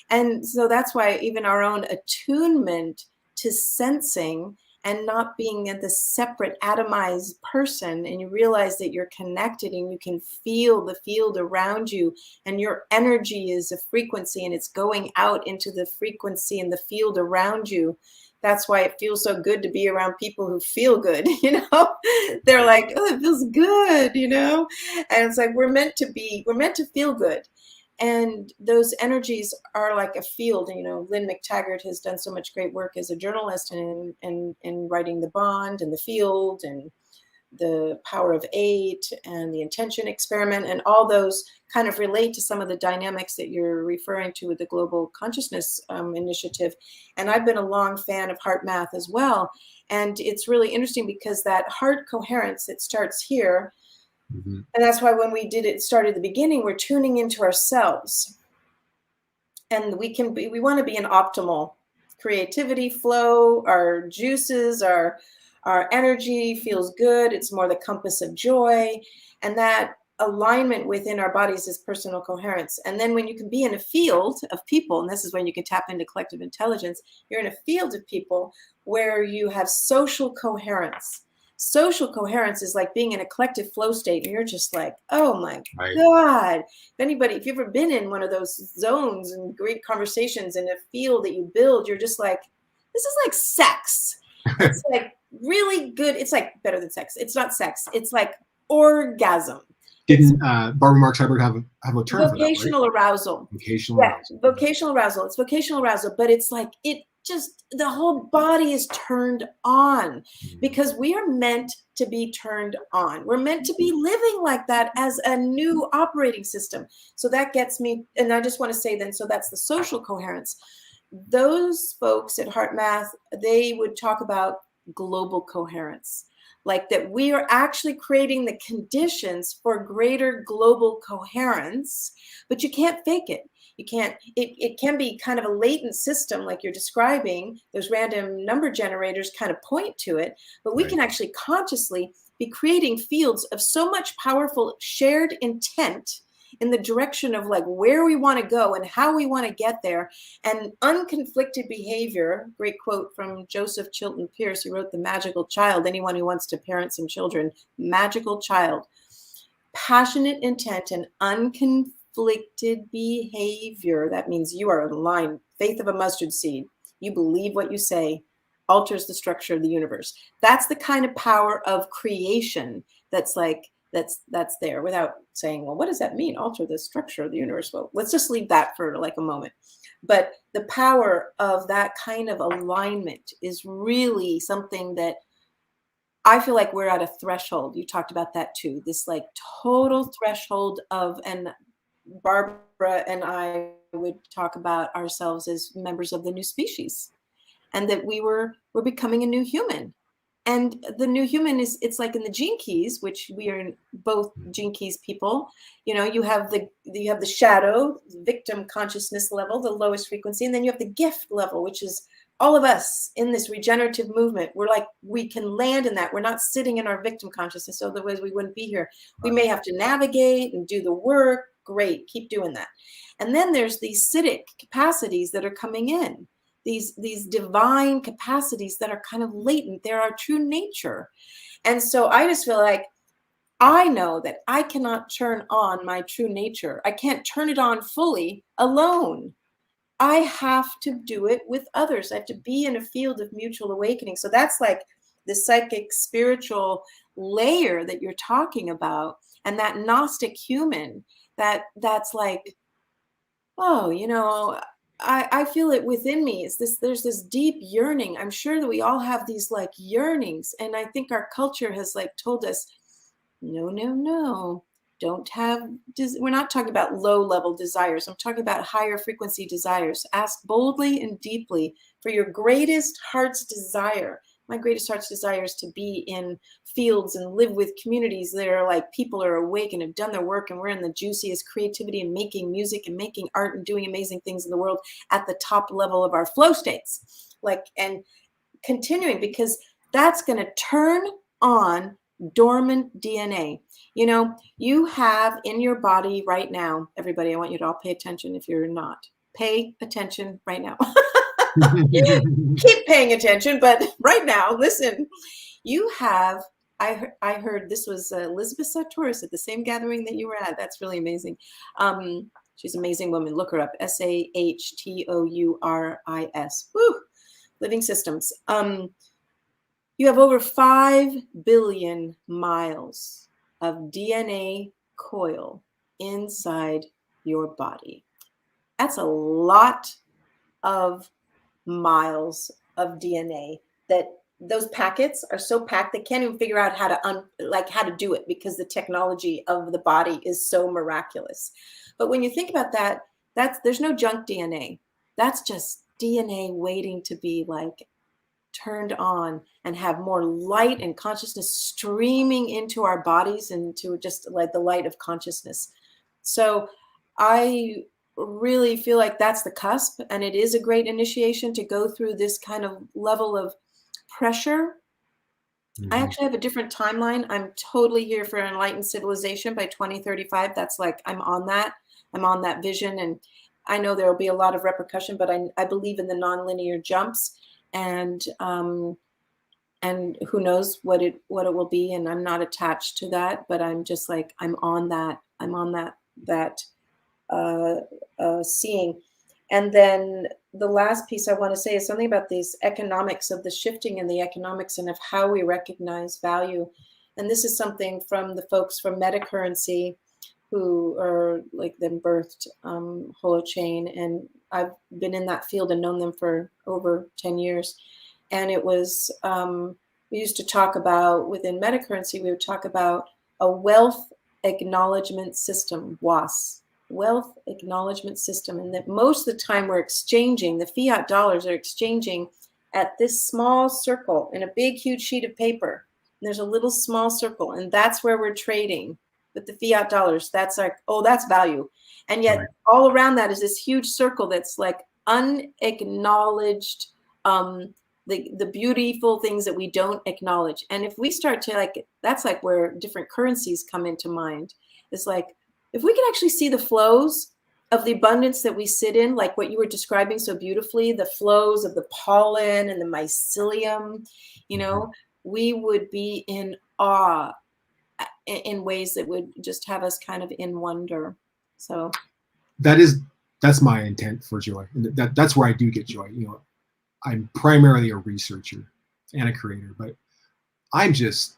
And so that's why even our own attunement to sensing and not being the separate atomized person, and you realize that you're connected and you can feel the field around you, and your energy is a frequency and it's going out into the frequency and the field around you. That's why it feels so good to be around people who feel good, They're like, oh, it feels good, And it's like we're meant to feel good. And those energies are like a field. Lynn McTaggart has done so much great work as a journalist and in writing The Bond and The Field and the power of 8 and the intention experiment, and all those kind of relate to some of the dynamics that you're referring to with the Global Consciousness Initiative. And I've been a long fan of heart math as well. And it's really interesting because that heart coherence, it starts here. Mm-hmm. And that's why when we started at the beginning, we're tuning into ourselves. And we want to be in optimal creativity flow, our juices, our energy feels good. It's more the compass of joy. And that alignment within our bodies is personal coherence. And then when you can be in a field of people, and this is when you can tap into collective intelligence, you're in a field of people where you have social coherence. Social coherence is like being in a collective flow state, and you're just like, oh my God. If you've ever been in one of those zones and great conversations in a field that you build, you're just like, this is like sex. It's like really good. It's like better than sex. It's not sex. It's like orgasm. Didn't Barbara Marx Hubbard have a term vocational for that, right? arousal. Vocational arousal. Vocational arousal. It's vocational arousal, but it's like the whole body is turned on because we are meant to be turned on. We're meant to be living like that as a new operating system. So that gets me, and I just want to say then, so that's the social coherence. Those folks at Heart Math, they would talk about global coherence, like that we are actually creating the conditions for greater global coherence, but you can't fake it. You can't, it can be kind of a latent system like you're describing. Those random number generators kind of point to it, but we can actually consciously be creating fields of so much powerful shared intent in the direction of like where we want to go and how we want to get there, and unconflicted behavior. Great quote from Joseph Chilton Pierce, who wrote The Magical Child. Anyone who wants to parent some children, magical child. Passionate intent and unconflicted behavior. That means you are in line. Faith of a mustard seed. You believe what you say alters the structure of the universe. That's the kind of power of creation that's like, that's there, without saying, well, what does that mean? Alter the structure of the universe. Well, let's just leave that for like a moment. But the power of that kind of alignment is really something that I feel like we're at a threshold. You talked about that too. This like total threshold of, and Barbara and I would talk about ourselves as members of the new species, and that we're becoming a new human. And the new human is, it's like in the gene keys, which we are both gene keys people. You know, you have the shadow, victim consciousness level, the lowest frequency, and then you have the gift level, which is all of us in this regenerative movement. We're like, we can land in that. We're not sitting in our victim consciousness, otherwise we wouldn't be here. We may have to navigate and do the work. Great, keep doing that. And then there's these Siddhic capacities that are coming in. These divine capacities that are kind of latent. They're our true nature. And so I just feel like I know that I cannot turn on my true nature. I can't turn it on fully alone. I have to do it with others. I have to be in a field of mutual awakening. So that's like the psychic spiritual layer that you're talking about. And that Gnostic human, that's like, oh, you know, I feel it within me. There's this deep yearning. I'm sure that we all have these like yearnings. And I think our culture has like told us, no, don't have, we're not talking about low level desires. I'm talking about higher frequency desires. Ask boldly and deeply for your greatest heart's desire. My greatest heart's desire is to be in fields and live with communities that are like, people are awake and have done their work, and we're in the juiciest creativity and making music and making art and doing amazing things in the world at the top level of our flow states. Like, and continuing, because that's going to turn on dormant DNA. You know, you have in your body right now, everybody, I want you to all pay attention. If you're not, pay attention right now. Keep paying attention, but right now, listen, you have, I heard this was Elizabeth Sartoris at the same gathering that you were at. That's really amazing. She's an amazing woman. Look her up. Sahtoris. Woo! Living Systems. You have over 5 billion miles of DNA coil inside your body. That's a lot of miles of DNA that those packets are so packed they can't even figure out how to do it because the technology of the body is so miraculous. But when you think about that, there's no junk DNA. That's just DNA waiting to be like turned on and have more light and consciousness streaming into our bodies and to just like the light of consciousness. So I really feel like that's the cusp, and it is a great initiation to go through this kind of level of pressure. I actually have a different timeline. I'm totally here for enlightened civilization by 2035. That's like, I'm on that vision. And I know there will be a lot of repercussion, but I believe in the nonlinear jumps, and who knows what it will be. And I'm not attached to that, but I'm just like, I'm on that seeing. And then the last piece I want to say is something about these economics of the shifting and the economics and of how we recognize value. And this is something from the folks from Metacurrency, who are like then birthed Holochain. And I've been in that field and known them for over 10 years. And it was, we used to talk about, within Metacurrency, we would talk about a wealth acknowledgement system, WAS, wealth acknowledgement system. And that most of the time we're exchanging, the fiat dollars are exchanging at this small circle in a big, huge sheet of paper. And there's a little small circle, and that's where we're trading with the fiat dollars. That's like, oh, that's value. And yet all around that is this huge circle that's like unacknowledged, the beautiful things that we don't acknowledge. And if we start to like, that's like where different currencies come into mind. It's like, if we can actually see the flows of the abundance that we sit in, like what you were describing so beautifully, the flows of the pollen and the mycelium, you know, we would be in awe in ways that would just have us kind of in wonder. So that's my intent for joy. And that's where I do get joy. You know, I'm primarily a researcher and a creator, but I'm just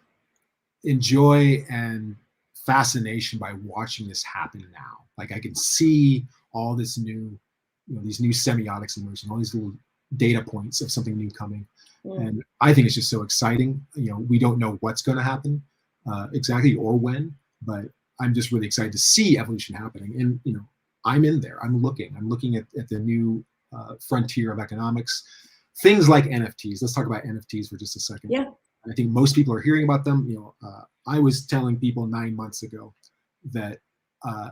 enjoy and fascination by watching this happen now. Like I can see all this new, you know, these new semiotics emerging, all these little data points of something new coming. And I think it's just so exciting. You know, we don't know what's going to happen exactly or when, but I'm just really excited to see evolution happening. And, you know, I'm in there. I'm looking at the new frontier of economics, things like NFTs. Let's talk about NFTs for just a second. Yeah. I think most people are hearing about them. You know, I was telling people 9 months ago that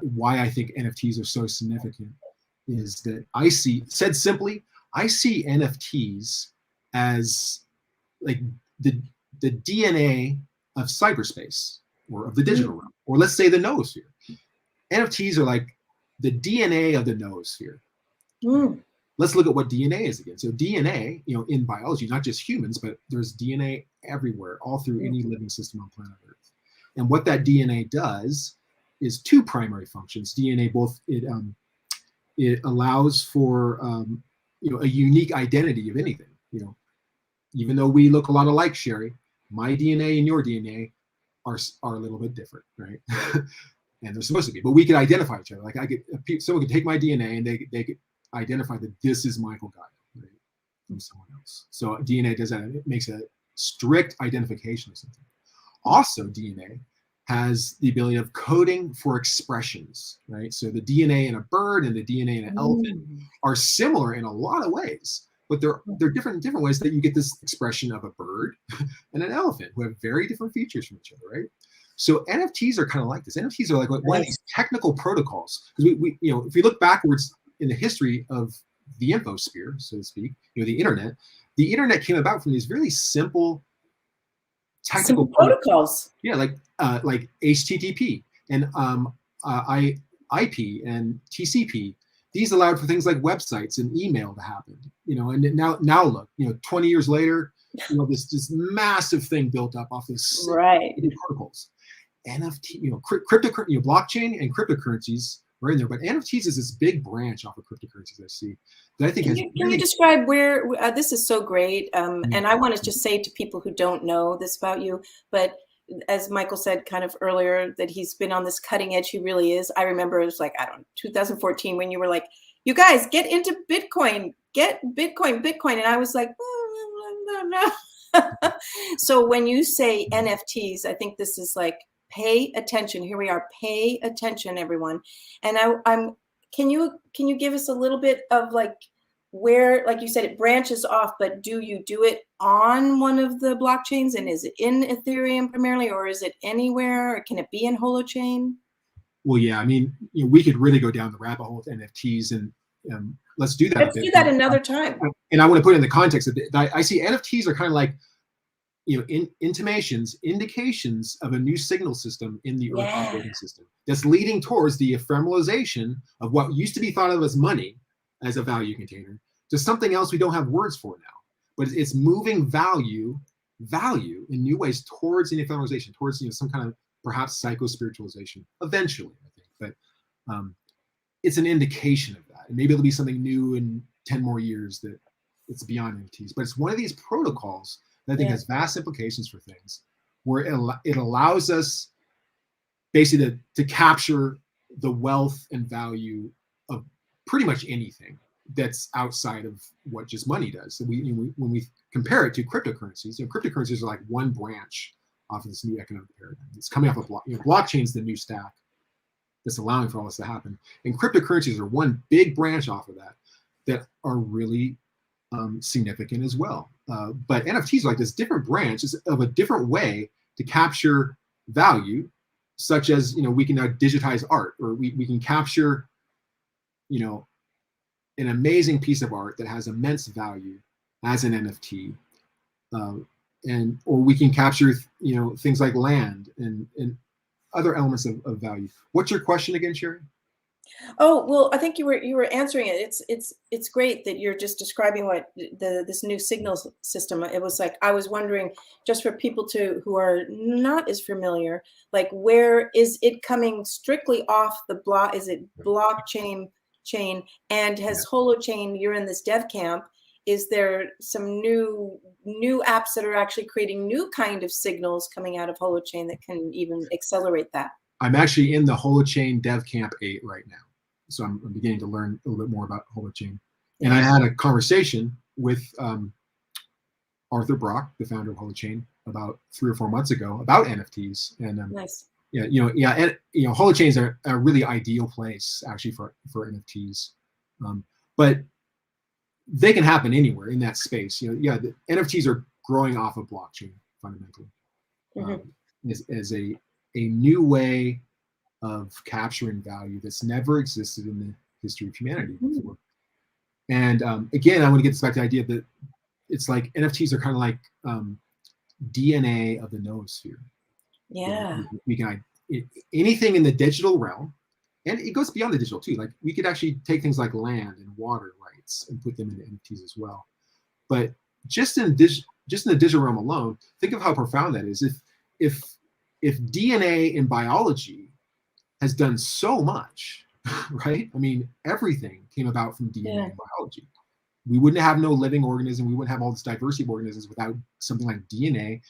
why I think NFTs are so significant is that said simply, I see NFTs as like the DNA of cyberspace or of the digital realm, or let's say the noosphere. NFTs are like the DNA of the noosphere. Let's look at what DNA is again. So DNA, you know, in biology, not just humans, but there's DNA everywhere, all through any living system on planet Earth. And what that DNA does is two primary functions. DNA, both it allows for you know, a unique identity of anything. You know, even though we look a lot alike, Sheri, my DNA and your DNA are a little bit different, right? And they're supposed to be, but we can identify each other. Like someone can take my DNA and they could identify that this is Michael Gaio, right, from someone else. So DNA does that. It makes a strict identification of something. Also, DNA has the ability of coding for expressions, right? So the DNA in a bird and the DNA in an elephant are similar in a lot of ways, but they're different in different ways that you get this expression of a bird and an elephant who have very different features from each other, right? So NFTs are kind of like this. NFTs are like one of these technical protocols, because we you know, if we look backwards in the history of the infosphere, so to speak, you know, the internet came about from these really simple technical protocols. Yeah, like HTTP and IP and TCP. These allowed for things like websites and email to happen. You know, and now look, you know, 20 years later, you know, this massive thing built up off this protocols. NFT, you know, you know, blockchain and cryptocurrencies are in there, but NFTs is this big branch off of cryptocurrencies I see that I think can you describe where this is so great, and I want to just say to people who don't know this about you, but as Michael said kind of earlier, that he's been on this cutting edge. He really is. I remember it was like, I don't know, 2014 when you were like, you guys get into Bitcoin, and I was like, no. So when you say NFTs, I think this is like, pay attention. Here we are. Pay attention, everyone. And I'm. Can you give us a little bit of like where, like you said, it branches off, but do you do it on one of the blockchains, and is it in Ethereum primarily, or is it anywhere? Or can it be in Holochain? Well, yeah, I mean, we could really go down the rabbit hole with NFTs, and let's do that. Let's do that another time. And I want to put it in the context of I see NFTs are kind of like, indications of a new signal system in the Earth operating system that's leading towards the ephemeralization of what used to be thought of as money as a value container to something else we don't have words for now. But it's moving value in new ways towards an ephemeralization, towards some kind of perhaps psycho-spiritualization eventually, I think. But it's an indication of that. And maybe it'll be something new in 10 more years that it's beyond NFTs. But it's one of these protocols that I think has vast implications for things, where it allows us basically to capture the wealth and value of pretty much anything that's outside of what just money does. So when we compare it to cryptocurrencies, cryptocurrencies are like one branch off of this new economic paradigm. It's coming off of blockchain's the new stack that's allowing for all this to happen, and cryptocurrencies are one big branch off of that are really significant as well. But NFTs are like this different branch of a different way to capture value, such as we can now digitize art, or we can capture an amazing piece of art that has immense value as an NFT, or we can capture things like land and other elements of value. What's your question again, Sheri? Oh, well, I think you were answering it. It's great that you're just describing what this new signal system. It was like, I was wondering, just for people who are not as familiar, like, where is it coming strictly off the block? Is it blockchain and has Holochain? You're in this dev camp. Is there some new apps that are actually creating new kind of signals coming out of Holochain that can even accelerate that? I'm actually in the Holochain Dev Camp 8 right now. So I'm beginning to learn a little bit more about Holochain. And I had a conversation with Arthur Brock, the founder of Holochain, about 3 or 4 months ago about NFTs. And nice. And Holochains are a really ideal place actually for NFTs. But they can happen anywhere in that space. The NFTs are growing off of blockchain fundamentally, as a new way of capturing value that's never existed in the history of humanity before. And again, I want to get back to the idea that it's like NFTs are kind of like DNA of the noosphere. Yeah. We can anything in the digital realm, and it goes beyond the digital too. Like, we could actually take things like land and water rights and put them into NFTs as well. But just in the digital realm alone, think of how profound that is. If DNA in biology has done so much, right? I mean, everything came about from DNA in biology. We wouldn't have no living organism. We wouldn't have all this diversity of organisms without something like DNA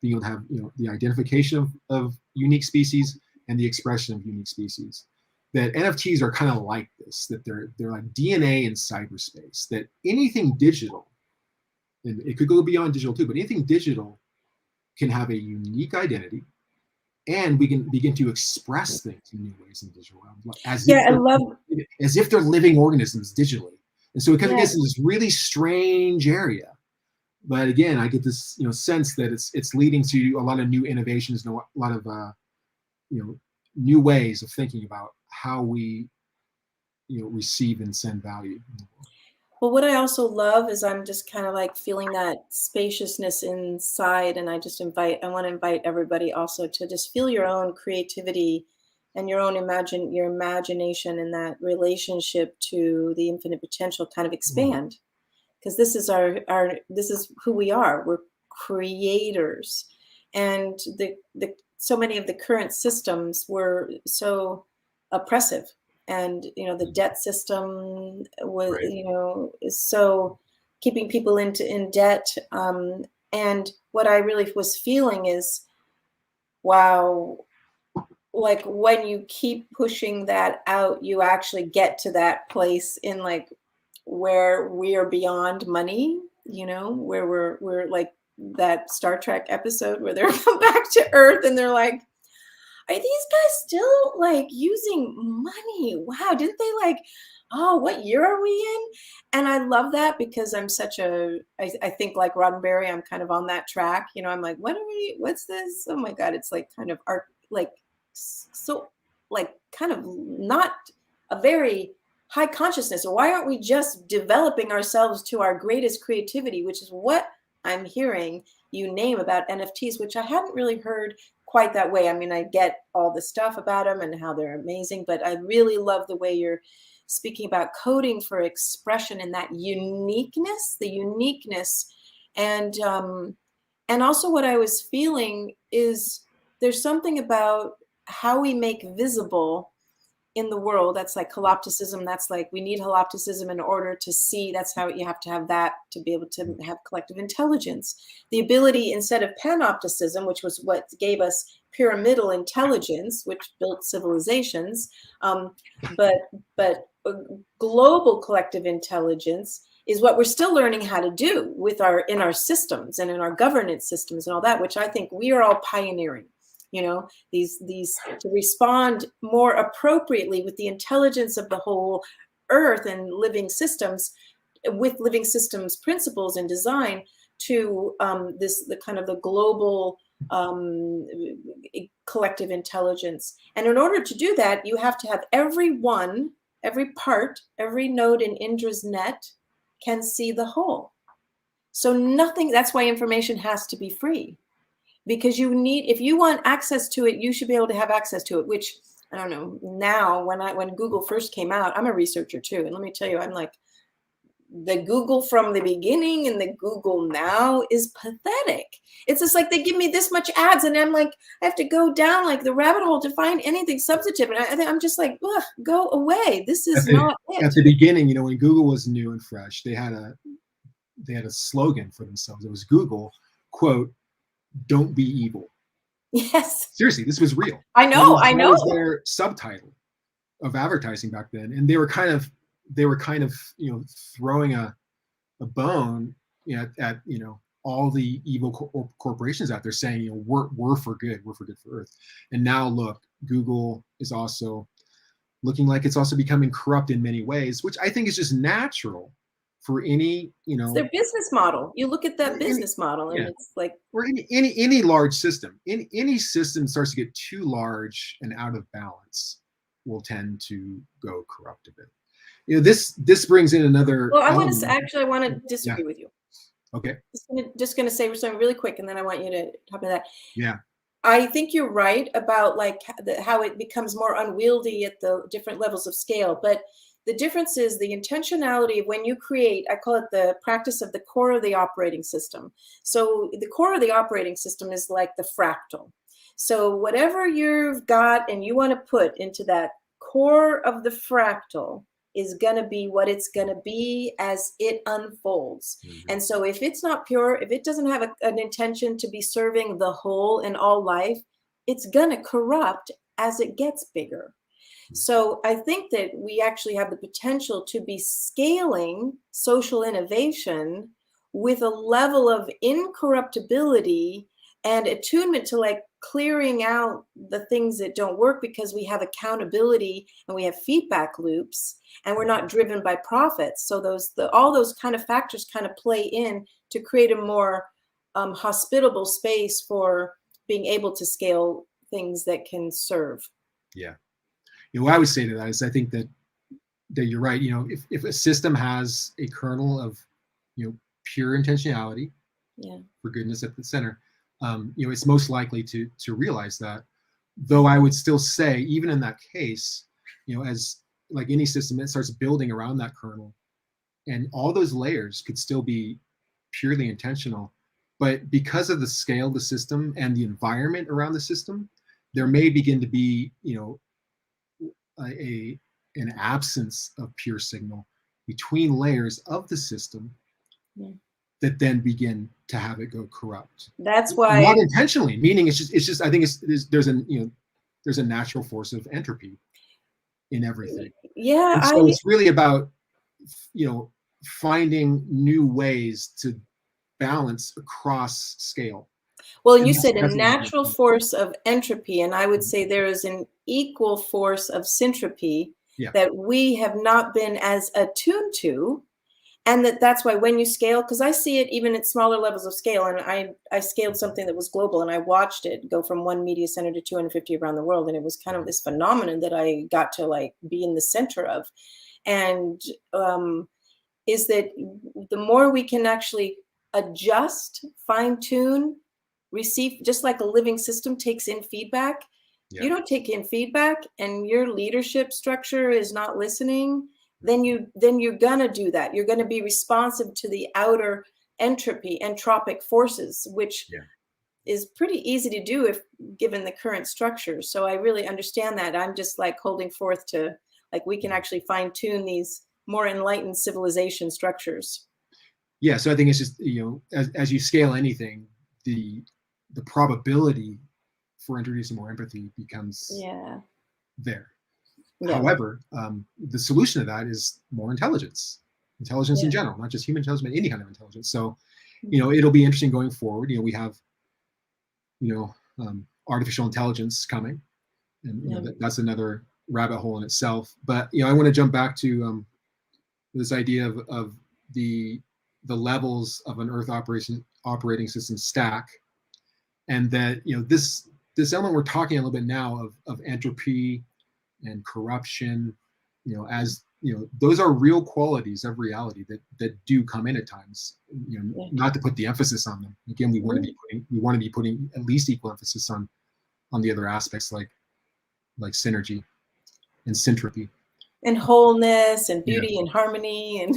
being able to have, the identification of unique species and the expression of unique species. That NFTs are kind of like this, that they're like DNA in cyberspace, that anything digital, and it could go beyond digital too, but anything digital can have a unique identity, and we can begin to express things in new ways in the digital realm, as if they're living organisms digitally. And so it kind of gets in this really strange area. But again, I get this sense that it's leading to a lot of new innovations and a lot of new ways of thinking about how we receive and send value. Well, what I also love is I'm just kind of like feeling that spaciousness inside, and I want to invite everybody also to just feel your own creativity and your own imagination, and that relationship to the infinite potential kind of expand, because this is this is who we are. We're creators, and so many of the current systems were so oppressive. And the debt system was is so keeping people in debt. And what I really was feeling is, wow, like when you keep pushing that out, you actually get to that place in like where we are beyond money, where we're like that Star Trek episode where they're come back to Earth and they're like, are these guys still like using money? Wow, didn't they like, oh, what year are we in? And I love that because I'm such a, I think like Roddenberry, I'm kind of on that track. You know, I'm like, what's this? Oh my God, it's like kind of art, like so like kind of not a very high consciousness. Or why aren't we just developing ourselves to our greatest creativity, which is what I'm hearing you name about NFTs, which I hadn't really heard quite that way. I mean, I get all the stuff about them and how they're amazing, but I really love the way you're speaking about coding for expression and that uniqueness, the uniqueness. And also what I was feeling is there's something about how we make visible in the world. That's like holopticism. That's like, we need holopticism in order to see. That's how you have to have that to be able to have collective intelligence. The ability, instead of panopticism, which was what gave us pyramidal intelligence, which built civilizations, but global collective intelligence is what we're still learning how to do with in our systems and in our governance systems and all that, which I think we are all pioneering. You know, these to respond more appropriately with the intelligence of the whole earth and living systems, with living systems principles and design to the kind of the global collective intelligence. And in order to do that, you have to have every part, every node in Indra's net can see the whole. So nothing, that's why information has to be free. Because you need, if you want access to it, you should be able to have access to it, which I don't know. Now, when Google first came out, I'm a researcher too. And let me tell you, I'm like, the Google from the beginning and the Google now is pathetic. It's just like they give me this much ads and I'm like, I have to go down like the rabbit hole to find anything substantive. And I'm just like, go away. This is not it. At the beginning, you know, when Google was new and fresh, they had a slogan for themselves. It was Google, quote, "Don't be evil." Yes. Seriously, this was real. I know. That was their subtitle of advertising back then, and they were kind of you know, throwing a bone, you know, at you know, all the evil corporations out there, saying, you know, we're for good, we're for good for Earth. And now look, Google is also looking like it's also becoming corrupt in many ways, which I think is just natural for any, you know, it's their business model. You look at that business model and it's like, or any large system, any system starts to get too large and out of balance will tend to go corrupt a bit. You know, this brings in another. Well, I want to disagree with you. Okay. Just going to say something really quick, and then I want you to talk about that. Yeah. I think you're right about like how it becomes more unwieldy at the different levels of scale, but the difference is the intentionality of when you create, I call it the practice of the core of the operating system. So the core of the operating system is like the fractal. So whatever you've got and you want to put into that core of the fractal is going to be what it's going to be as it unfolds. Mm-hmm. And so if it's not pure, if it doesn't have an intention to be serving the whole in all life, it's going to corrupt as it gets bigger. So I think that we actually have the potential to be scaling social innovation with a level of incorruptibility and attunement to like clearing out the things that don't work, because we have accountability and we have feedback loops and we're not driven by profits. So all those kind of factors kind of play in to create a more hospitable space for being able to scale things that can serve. Yeah. You know, what I would say to that is I think that you're right. You know, if a system has a kernel of, you know, pure intentionality, for goodness at the center, you know, it's most likely to realize that. Though I would still say, even in that case, you know, as like any system, it starts building around that kernel, and all those layers could still be purely intentional. But because of the scale of the system and the environment around the system, there may begin to be, you know, an absence of pure signal between layers of the system that then begin to have it go corrupt. That's why, not intentionally, meaning it's just I think there's a natural force of entropy in everything. Yeah. And so it's really about, you know, finding new ways to balance across scale. Well, and And you said a that's natural force of entropy, and I would say there is an equal force of syntropy yeah. that we have not been as attuned to. And that's why when you scale, because I see it even at smaller levels of scale, and I scaled something that was global, and I watched it go from one media center to 250 around the world, and it was kind of this phenomenon that I got to like be in the center of. And is that the more we can actually adjust, fine tune, receive, just like a living system takes in feedback. Yeah. You don't take in feedback and your leadership structure is not listening, then you're gonna do that. You're gonna be responsive to the outer entropic forces, which is pretty easy to do if given the current structure. So I really understand that. I'm just like holding forth to like we can actually fine tune these more enlightened civilization structures. Yeah, so I think it's just, you know, as you scale anything, the probability for introducing more empathy becomes there. Yeah. However, the solution to that is more intelligence in general, not just human intelligence, but any kind of intelligence. So, you know, it'll be interesting going forward. You know, we have, you know, artificial intelligence coming, and you know that's another rabbit hole in itself. But you know, I want to jump back to this idea of the levels of an Earth operating system stack, and that, you know, this element we're talking a little bit now of entropy and corruption, you know, as you know, those are real qualities of reality that do come in at times. You know, not to put the emphasis on them. Again, we want to be putting at least equal emphasis on the other aspects like synergy and syntropy and wholeness and beauty and harmony and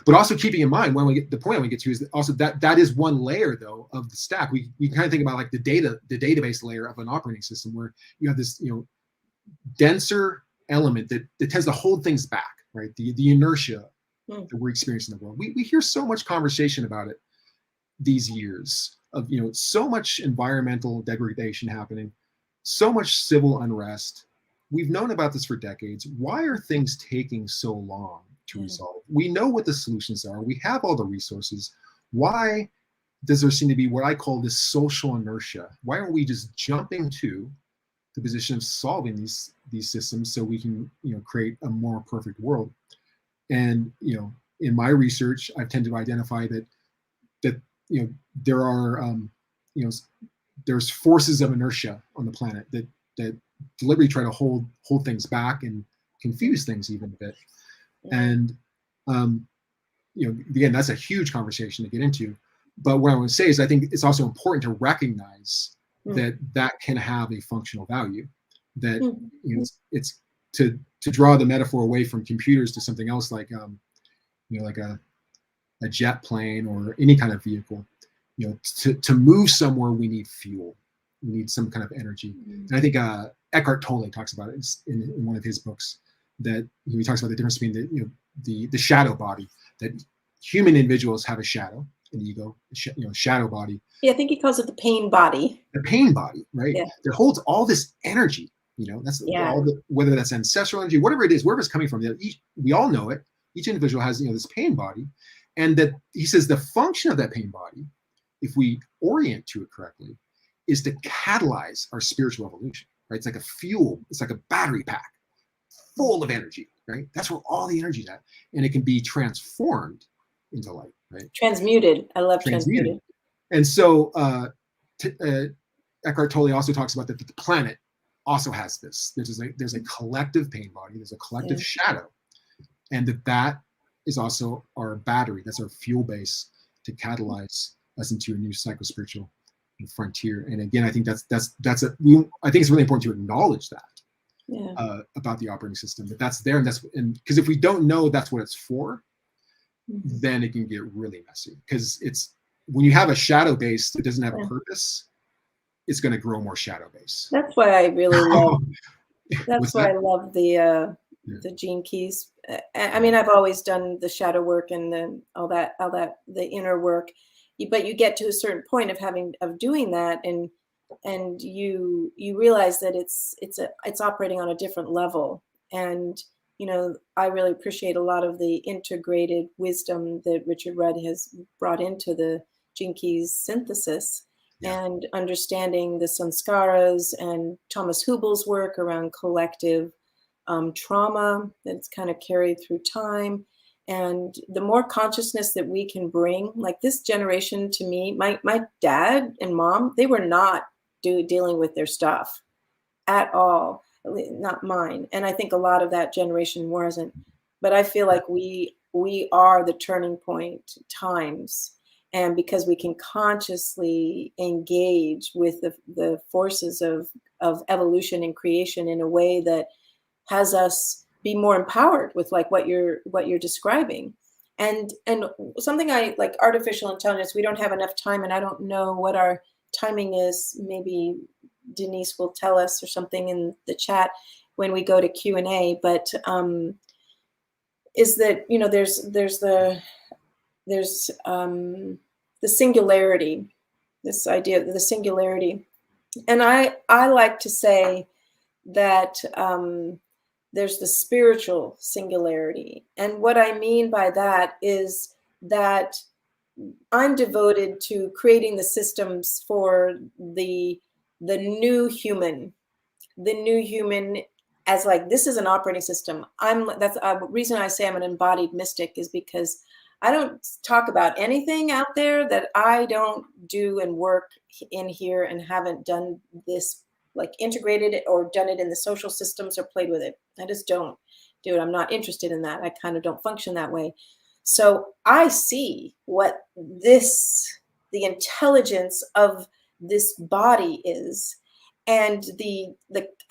but also keeping in mind when we get the point we get to is that also that is one layer though of the stack. We kind of think about like the database layer of an operating system where you have this, you know, denser element that tends to hold things back, right? The inertia that we're experiencing in the world. We hear so much conversation about it these years of, you know, so much environmental degradation happening, so much civil unrest. We've known about this for decades. Why are things taking so long to resolve? We know what the solutions are. We have all the resources. Why does there seem to be what I call this social inertia? Why aren't we just jumping to the position of solving these systems so we can, you know, create a more perfect world? And, you know, in my research, I've tended to identify that you know, there are you know, there's forces of inertia on the planet that deliberately try to hold things back and confuse things even a bit. And you know, again, that's a huge conversation to get into. But what I want to say is I think it's also important to recognize that can have a functional value. That, you know, it's to draw the metaphor away from computers to something else like you know, like a jet plane or any kind of vehicle. You know, to move somewhere, we need fuel. We need some kind of energy. And I think Eckhart Tolle talks about it in one of his books, that he talks about the difference between the, you know, the shadow body, that human individuals have a shadow, an ego, you know, shadow body. Yeah, I think he calls it the pain body. The pain body, right? Yeah. That holds all this energy. You know, that's all the, whether that's ancestral energy, whatever it is, wherever it's coming from. We all know it. Each individual has, you know, this pain body, and that he says the function of that pain body, if we orient to it correctly, is to catalyze our spiritual evolution. Right? It's like a fuel. It's like a battery pack, full of energy. Right? That's where all the energy is at, and it can be transformed into light. Right? Transmuted. I love transmuted. And so Eckhart Tolle also talks about that the planet also has this. There's a collective pain body. There's a collective shadow, and that is also our battery. That's our fuel base to catalyze us into a new psycho-spiritual frontier. And again, I think I think it's really important to acknowledge that about the operating system, that's there, and because if we don't know that's what it's for, then it can get really messy. Because it's when you have a shadow base that doesn't have a purpose, it's going to grow more shadow base. That's why I really love. That's why I love the Gene Keys. I mean, I've always done the shadow work and all that the inner work, but you get to a certain point of doing that, and you realize that it's operating on a different level. And you know, I really appreciate a lot of the integrated wisdom that Richard Rudd has brought into the Gene Keys synthesis, Yeah. and understanding the sanskaras and Thomas Hubel's work around collective trauma that's kind of carried through time. And the more consciousness that we can bring, like this generation to me, my dad and mom, they were not dealing with their stuff at all, not mine. And I think a lot of that generation wasn't. But I feel like we are the turning point times. And because we can consciously engage with the forces of evolution and creation in a way that has us be more empowered with like what you're describing. And something I like, artificial intelligence, we don't have enough time, and I don't know what our timing is. Maybe Denise will tell us or something in the chat when we go to Q&A, but is that, you know, there's the singularity, this idea of the singularity. And I like to say that there's the spiritual singularity. And what I mean by that is that I'm devoted to creating the systems for the new human, as like, this is an operating system. That's a reason I say I'm an embodied mystic, is because I don't talk about anything out there that I don't do and work in here and haven't done this, like integrated it or done it in the social systems or played with it. I just don't do it. I'm not interested in that. I kind of don't function that way. So I see what the intelligence of this body is, and the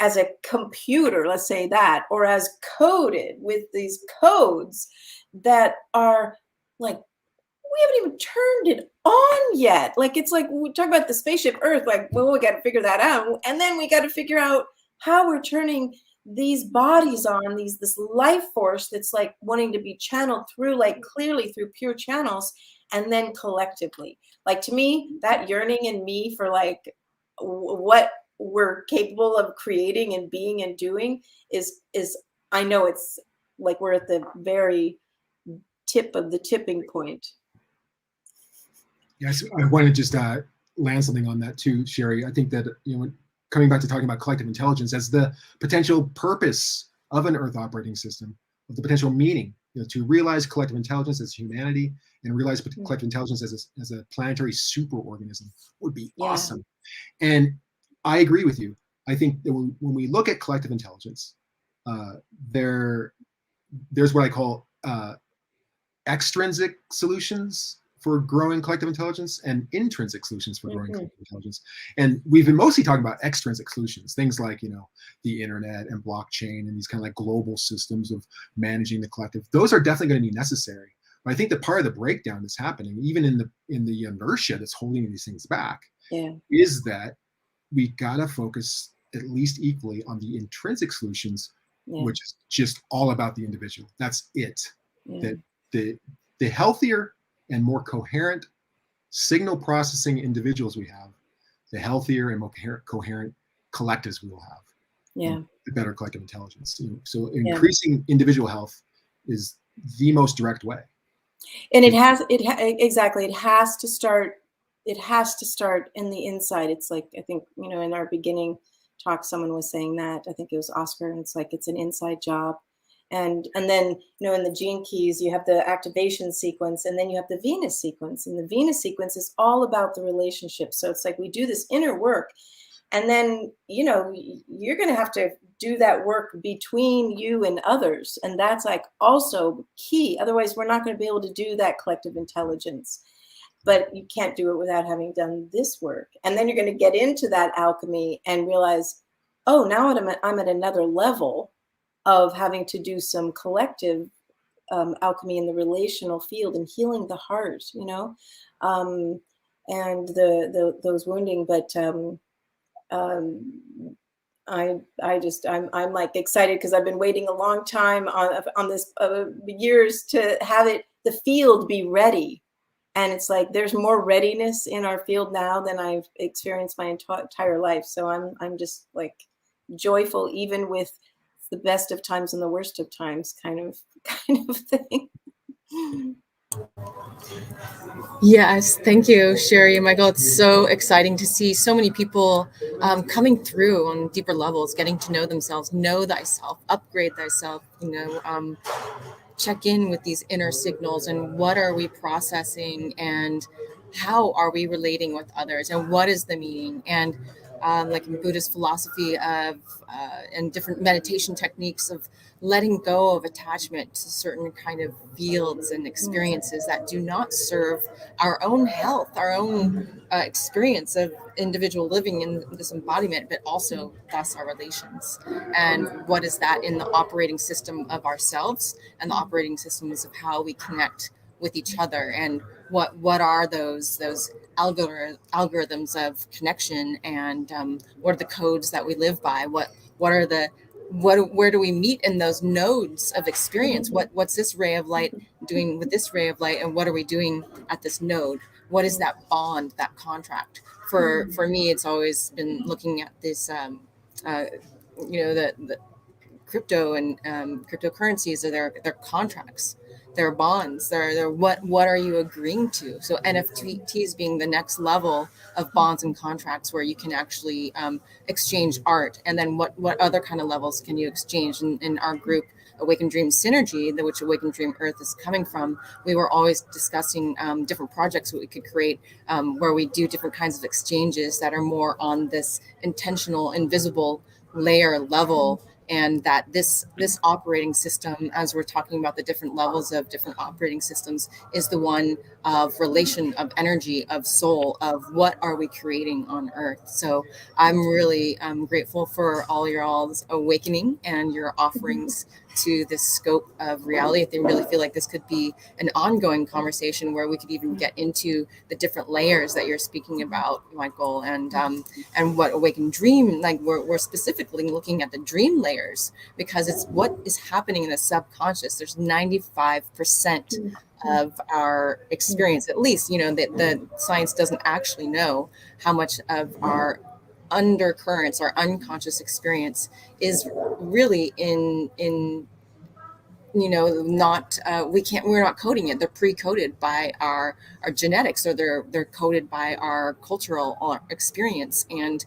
as a computer, let's say that, or as coded with these codes that are like, we haven't even turned it on yet. Like, it's like we talk about the spaceship Earth, like, well, we got to figure that out. And then we got to figure out how we're turning these bodies on, this life force that's like wanting to be channeled through, like clearly through pure channels, and then collectively. Like, to me, that yearning in me for like what we're capable of creating and being and doing is I know it's like we're at the very tip of the tipping point. Yes, I want to just land something on that too, Sheri. I think that, you know, coming back to talking about collective intelligence as the potential purpose of an Earth operating system, of the potential meaning, you know, to realize collective intelligence as humanity and realize collective intelligence as a planetary superorganism would be awesome. And I agree with you. I think that when we look at collective intelligence, there's what I call extrinsic solutions for growing collective intelligence and intrinsic solutions for growing collective intelligence. And we've been mostly talking about extrinsic solutions, things like, you know, the internet and blockchain and these kind of like global systems of managing the collective. Those are definitely going to be necessary. But I think that part of the breakdown that's happening, even in the inertia that's holding these things back, is that we gotta focus at least equally on the intrinsic solutions, which is just all about the individual. That's it. That the healthier and more coherent signal processing individuals we have, the healthier and more coherent collectives we will have. The better collective intelligence. So increasing individual health is the most direct way. And exactly. It has to start in the inside. It's like, I think, you know, in our beginning talk, someone was saying that, I think it was Oscar, and it's like, it's an inside job. And then, you know, in the Gene Keys, you have the activation sequence, and then you have the Venus sequence. And the Venus sequence is all about the relationship. So it's like we do this inner work, and then, you know, you're going to have to do that work between you and others. And that's like also key. Otherwise, we're not going to be able to do that collective intelligence. But you can't do it without having done this work. And then you're going to get into that alchemy and realize, oh, now I'm at another level of having to do some collective alchemy in the relational field and healing the heart, you know, and those wounding. But I'm like excited because I've been waiting a long time on this years to have the field be ready. And it's like, there's more readiness in our field now than I've experienced my entire life. So I'm just like joyful, even with the best of times and the worst of times kind of thing. Yes, thank you, Sheri and Michael. It's so exciting to see so many people coming through on deeper levels, getting to know themselves, know thyself, upgrade thyself, check in with these inner signals and what are we processing and how are we relating with others and what is the meaning. And like in Buddhist philosophy of and different meditation techniques of letting go of attachment to certain kind of fields and experiences that do not serve our own health, our own experience of individual living in this embodiment, but also thus our relations. And what is that in the operating system of ourselves and the operating systems of how we connect with each other, and what are those algorithms of connection, and what are the codes that we live by, what are the where do we meet in those nodes of experience, what's this ray of light doing with this ray of light, and what are we doing at this node, what is that bond, that contract. For me, it's always been looking at this uh, the crypto and cryptocurrencies are their contracts, their bonds, their what are you agreeing to. So NFTs being the next level of bonds and contracts where you can actually exchange art. And then what other kind of levels can you exchange in our group Awaken Dream Synergy, which Awaken Dream Earth is coming from. We were always discussing different projects that we could create where we do different kinds of exchanges that are more on this intentional, invisible layer level. And that this operating system, as we're talking about the different levels of different operating systems, is the one of relation, of energy, of soul, of what are we creating on earth. So I'm really grateful for all your all's awakening and your offerings to this scope of reality. I really feel like this could be an ongoing conversation where we could even get into the different layers that you're speaking about, Michael, and what Awaken Dream, like we're specifically looking at the dream layers because it's what is happening in the subconscious. There's 95% of our experience, at least, the science doesn't actually know how much of our undercurrents, our unconscious experience is really in not we're not coding it. They're pre-coded by our genetics, or they're coded by our cultural experience. And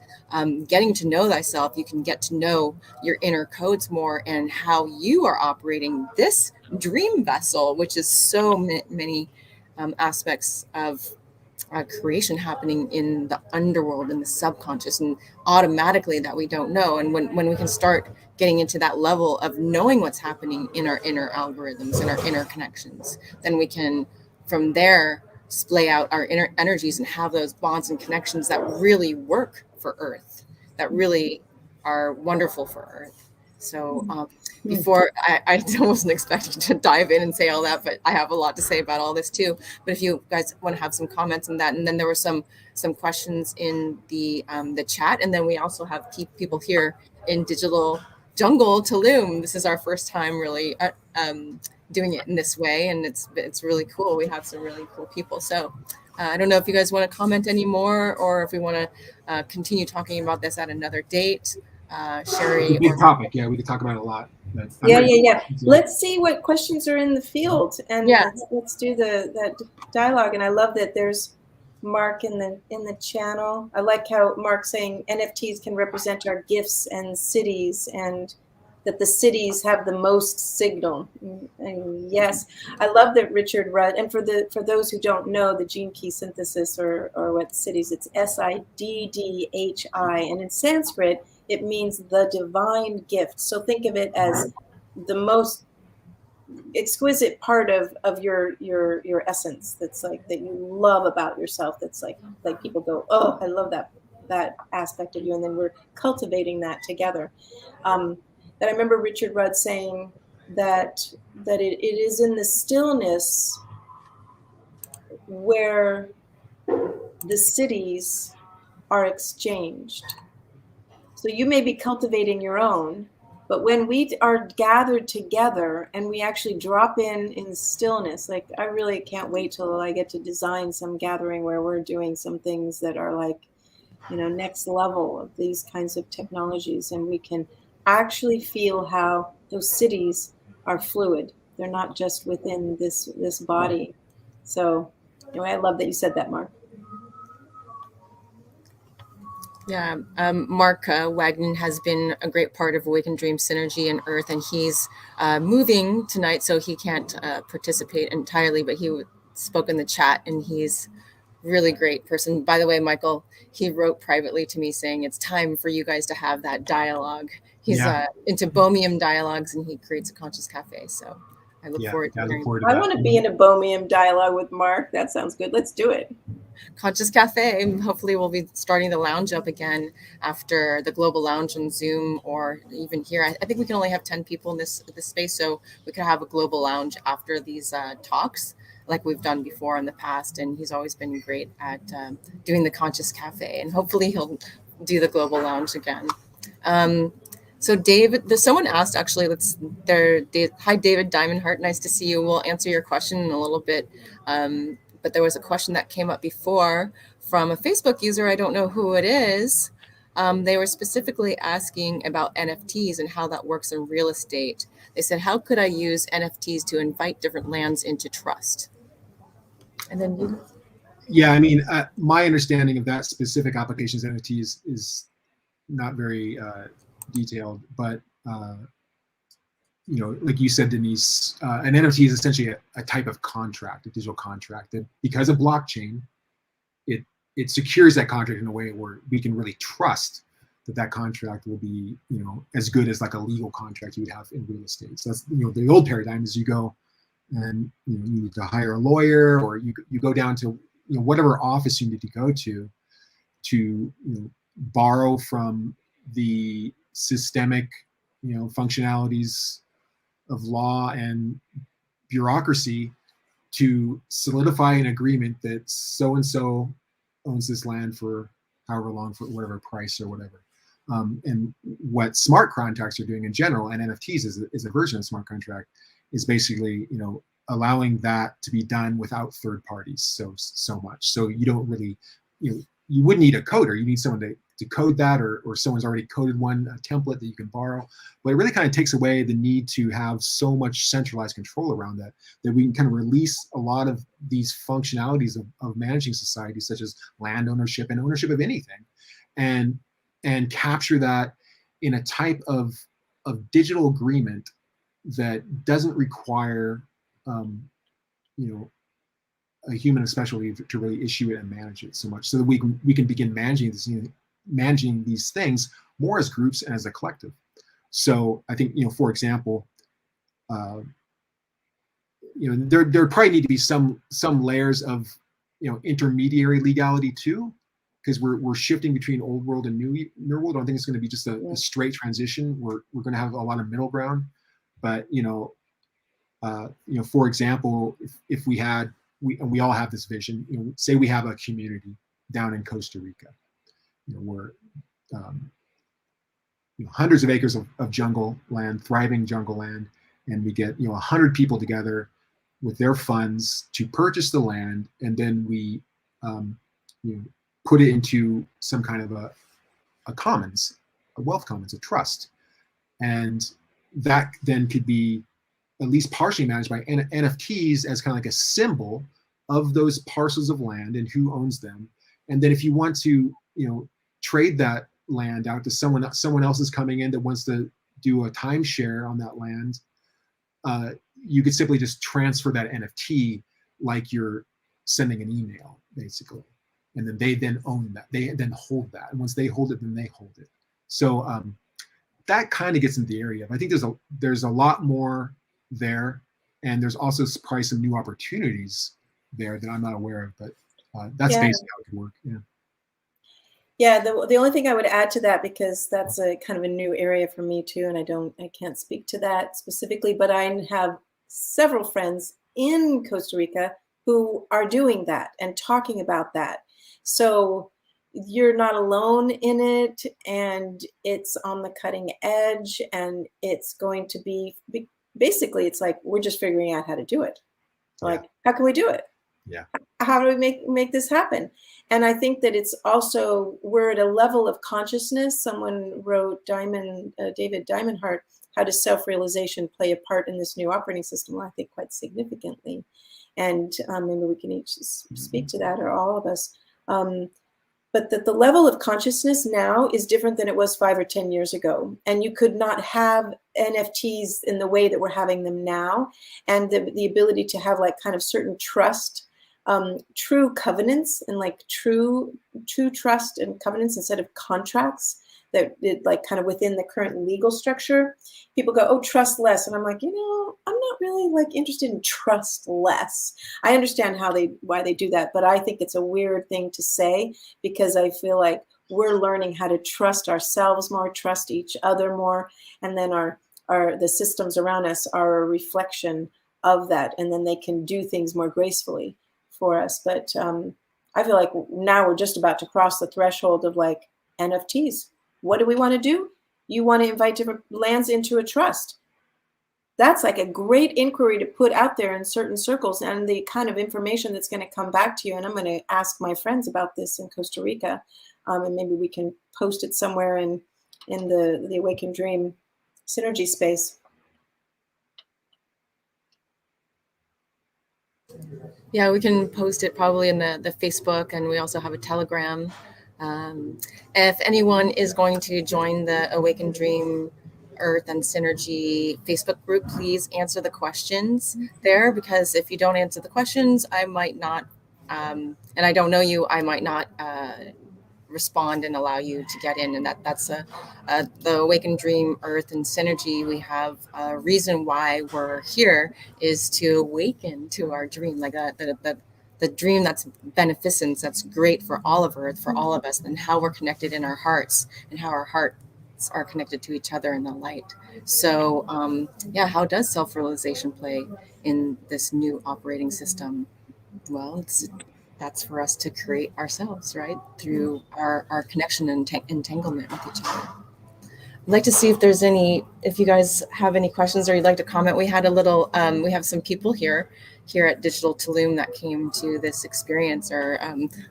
getting to know thyself, you can get to know your inner codes more and how you are operating this dream vessel, which is so many aspects of creation happening in the underworld, in the subconscious, and automatically that we don't know. And when we can start getting into that level of knowing what's happening in our inner algorithms and our inner connections, then we can from there splay out our inner energies and have those bonds and connections that really work for Earth, that really are wonderful for Earth. So before I wasn't expecting to dive in and say all that, but I have a lot to say about all this too. But if you guys want to have some comments on that, and then there were some questions in the chat, and then we also have people here in Digital Jungle Tulum. This is our first time really doing it in this way, and it's really cool. We have some really cool people. So I don't know if you guys want to comment anymore, or if we want to continue talking about this at another date. Sheri, it's a big topic. Yeah, we could talk about it a lot. Yeah. Let's see what questions are in the field, and let's do that dialogue. And I love that there's Mark in the channel. I like how Mark's saying NFTs can represent our gifts and cities, and that the cities have the most signal. And yes, I love that Richard Rudd. And for those who don't know the gene key synthesis or what cities, it's SIDDHI, and in Sanskrit it means the divine gift. So think of it as the most exquisite part of your essence, that's like that you love about yourself, that's like people go, oh, I love that aspect of you, and then we're cultivating that together. That I remember Richard Rudd saying that it is in the stillness where the cities are exchanged. So you may be cultivating your own, but when we are gathered together and we actually drop in stillness, like I really can't wait till I get to design some gathering where we're doing some things that are like, next level of these kinds of technologies, and we can actually feel how those cities are fluid. They're not just within this body. So anyway, I love that you said that, Mark. Yeah, Mark Wagner has been a great part of Awaken Dream Synergy and Earth, and he's moving tonight, so he can't participate entirely, but he spoke in the chat, and he's really great person. By the way, Michael, he wrote privately to me saying it's time for you guys to have that dialogue. He's into Bohemian dialogues, and he creates a conscious cafe, so I look forward to hearing. I want to be in a Bohemian dialogue with Mark. That sounds good. Let's do it. Conscious Cafe. Hopefully we'll be starting the lounge up again after the global lounge on Zoom, or even here. I think we can only have 10 people in this space, so we could have a global lounge after these talks like we've done before in the past. And he's always been great at doing the Conscious Cafe, and hopefully he'll do the global lounge again. So David, someone asked actually, hi David Diamondheart, nice to see you. We'll answer your question in a little bit. But there was a question that came up before from a Facebook user. I don't know who it is. They were specifically asking about NFTs and how that works in real estate. They said, how could I use NFTs to invite different lands into trust? And then you. Yeah, I mean, my understanding of that specific applications NFTs is not very detailed, but like you said, Denise, an NFT is essentially a type of contract, a digital contract that, because of blockchain, it secures that contract in a way where we can really trust that contract will be, as good as like a legal contract you would have in real estate. So that's, the old paradigm is you go and you need to hire a lawyer, or you go down to whatever office you need to go to borrow from the systemic functionalities of law and bureaucracy to solidify an agreement that so and so owns this land for however long, for whatever price or whatever. And what smart contracts are doing in general, and NFTs is a version of smart contract, is basically allowing that to be done without third parties so much. So you don't really you wouldn't need a coder. You need someone to code that, or someone's already coded one, a template that you can borrow. But it really kind of takes away the need to have so much centralized control around that we can kind of release a lot of these functionalities of managing society, such as land ownership and ownership of anything, and capture that in a type of digital agreement that doesn't require a human of specialty to really issue it and manage it so much, so that we can begin managing these things more as groups and as a collective. So I think, for example, there probably need to be some layers of intermediary legality too, because we're shifting between old world and new world. I don't think it's going to be just a straight transition. We're going to have a lot of middle ground, but for example, if we all have this vision, say we have a community down in Costa Rica, where hundreds of acres of jungle land, thriving jungle land, and we get 100 people together with their funds to purchase the land, and then we put it into some kind of a commons, a wealth commons, a trust, and that then could be at least partially managed by NFTs as kind of like a symbol of those parcels of land and who owns them. And then if you want to, trade that land out to someone else is coming in that wants to do a timeshare on that land, you could simply just transfer that NFT like you're sending an email, basically. And then they then own that. They then hold that. And once they hold it, then they hold it. So that kind of gets into the area. I think there's a lot more there, and there's also probably some new opportunities there that I'm not aware of, but that's basically how it could work. Yeah, the only thing I would add to that, because that's a kind of a new area for me too, and I can't speak to that specifically, but I have several friends in Costa Rica who are doing that and talking about that. So you're not alone in it, and it's on the cutting edge, and it's going to be basically, it's like we're just figuring out how to do it. Like, how can we do it? Yeah. How do we make this happen? And I think that it's also, we're at a level of consciousness. Someone wrote, David Diamondheart, how does self-realization play a part in this new operating system? Well, I think quite significantly. And maybe we can each speak to that, or all of us. But that the level of consciousness now is different than it was 5 or 10 years ago. And you could not have NFTs in the way that we're having them now. And the ability to have like kind of certain trust, true covenants, and like true trust and covenants instead of contracts that like kind of within the current legal structure. People go, oh, trust less. And I'm like, I'm not really like interested in trust less. I understand why they do that, but I think it's a weird thing to say, because I feel like we're learning how to trust ourselves more, trust each other more, and then the systems around us are a reflection of that, and then they can do things more gracefully for us. But I feel like now we're just about to cross the threshold of like NFTs. What do we want to do? You want to invite different lands into a trust. That's like a great inquiry to put out there in certain circles, and the kind of information that's going to come back to you. And I'm going to ask my friends about this in Costa Rica, and maybe we can post it somewhere in the Awaken Dream synergy space. Yeah, we can post it probably in the Facebook, and we also have a Telegram. If anyone is going to join the Awaken Dream Earth and Synergy Facebook group, please answer the questions there, because if you don't answer the questions, I might not, and I don't know you, I might not respond and allow you to get in. And that's the Awaken Dream Earth and Synergy. We have a reason why we're here is to awaken to our dream, like the dream that's beneficence, that's great for all of Earth, for all of us, and how we're connected in our hearts, and how our hearts are connected to each other in the light. So how does self-realization play in this new operating system? Well, that's for us to create ourselves, right? Through our connection and entanglement with each other. I'd like to see if you guys have any questions or you'd like to comment. We had we have some people here at Digital Tulum that came to this experience, or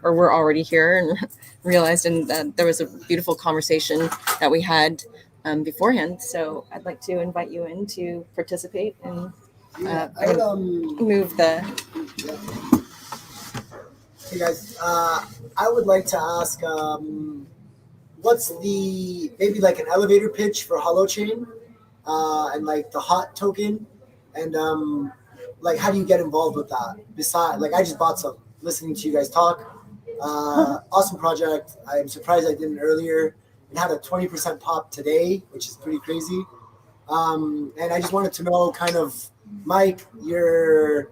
were already here and realized, and there was a beautiful conversation that we had beforehand. So I'd like to invite you in to participate and move the... Hey guys, I would like to ask, what's maybe like an elevator pitch for Holochain, and like the hot token, and like how do you get involved with that? Besides, like I just bought some listening to you guys talk. Awesome project. I'm surprised I didn't earlier. It had a 20% pop today, which is pretty crazy. And I just wanted to know kind of, Mike, your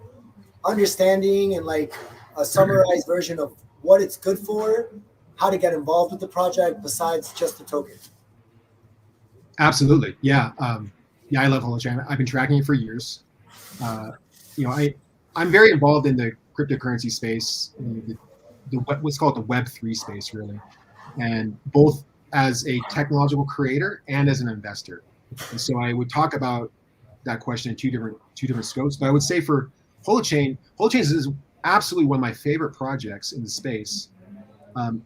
understanding and like a summarized version of what it's good for, how to get involved with the project besides just the token. Absolutely. Yeah. I love Holochain. I've been tracking it for years. I'm very involved in the cryptocurrency space, what's called the Web3 space, really. And both as a technological creator and as an investor. And so I would talk about that question in two different scopes. But I would say for Holochain is absolutely one of my favorite projects in the space.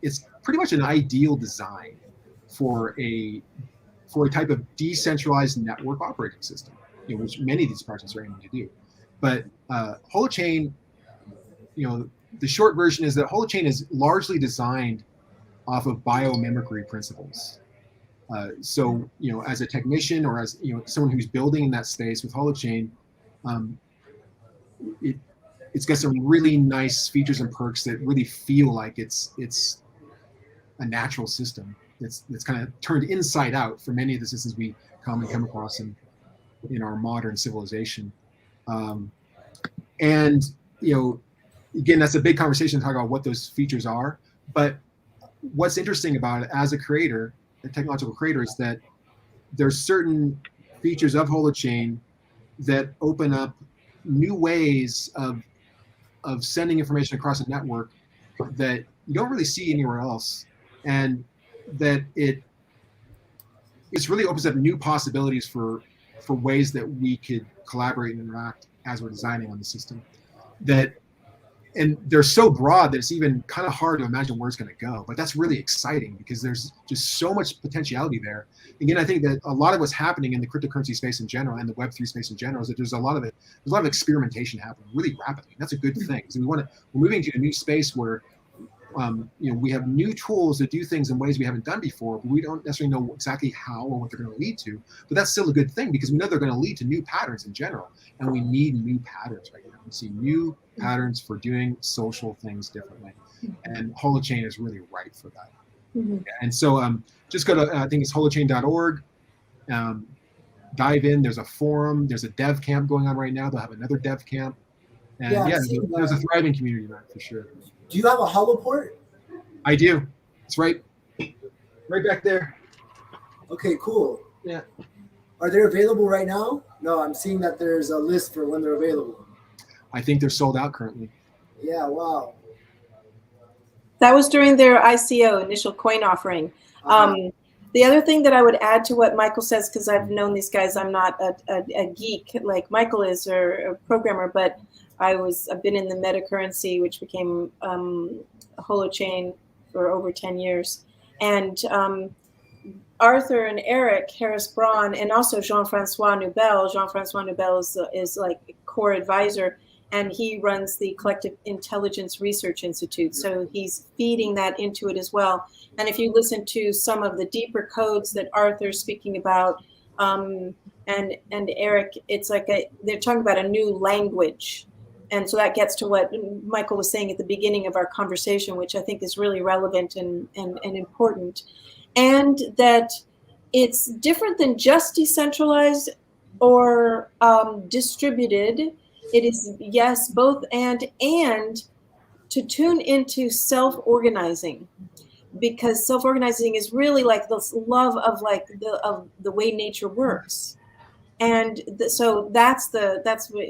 It's pretty much an ideal design for a type of decentralized network operating system, which many of these projects are aiming to do. But Holochain, the short version is that Holochain is largely designed off of biomimicry principles. So as a technician or as someone who's building in that space with Holochain, it's got some really nice features and perks that really feel like it's a natural system that's kind of turned inside out for many of the systems we commonly come across in our modern civilization. And again, that's a big conversation to talk about what those features are. But what's interesting about it as a creator, a technological creator, is that there's certain features of Holochain that open up new ways of sending information across a network that you don't really see anywhere else, and that it really opens up new possibilities for ways that we could collaborate and interact as we're designing on the system. That and they're so broad that it's even kind of hard to imagine where it's going to go. But that's really exciting because there's just so much potentiality there. Again, I think that a lot of what's happening in the cryptocurrency space in general and the Web3 space in general is that there's a lot of experimentation happening really rapidly. And that's a good thing. So we're moving to a new space where we have new tools to do things in ways we haven't done before, but we don't necessarily know exactly how or what they're going to lead to. But that's still a good thing because we know they're going to lead to new patterns in general, and we need new patterns right now. We see new patterns for doing social things differently, and Holochain is really right for that. Mm-hmm. And so just go to, I think it's holochain.org. Dive in. There's a forum. There's a dev camp going on right now. They'll have another dev camp. And there's a thriving community there for sure. Do you have a holoport? I do. It's right back there. Okay, cool. Yeah. Are they available right now? No, I'm seeing that there's a list for when they're available. I think they're sold out currently. Yeah, wow. That was during their ICO, initial coin offering. The other thing that I would add to what Michael says, because I've known these guys, I'm not a geek like Michael is or a programmer, but I've been in the meta currency, which became Holochain for over 10 years. And Arthur and Eric Harris-Braun, and also Jean-Francois Noubel. Jean-Francois Noubel is like a core advisor, and he runs the Collective Intelligence Research Institute. So he's feeding that into it as well. And if you listen to some of the deeper codes that Arthur's speaking about, and Eric, it's like they're talking about a new language. And so that gets to what Michael was saying at the beginning of our conversation, which I think is really relevant and important. And that it's different than just decentralized or distributed. It is, yes, both and to tune into self-organizing, because self-organizing is really like this love of the way nature works. And so that's what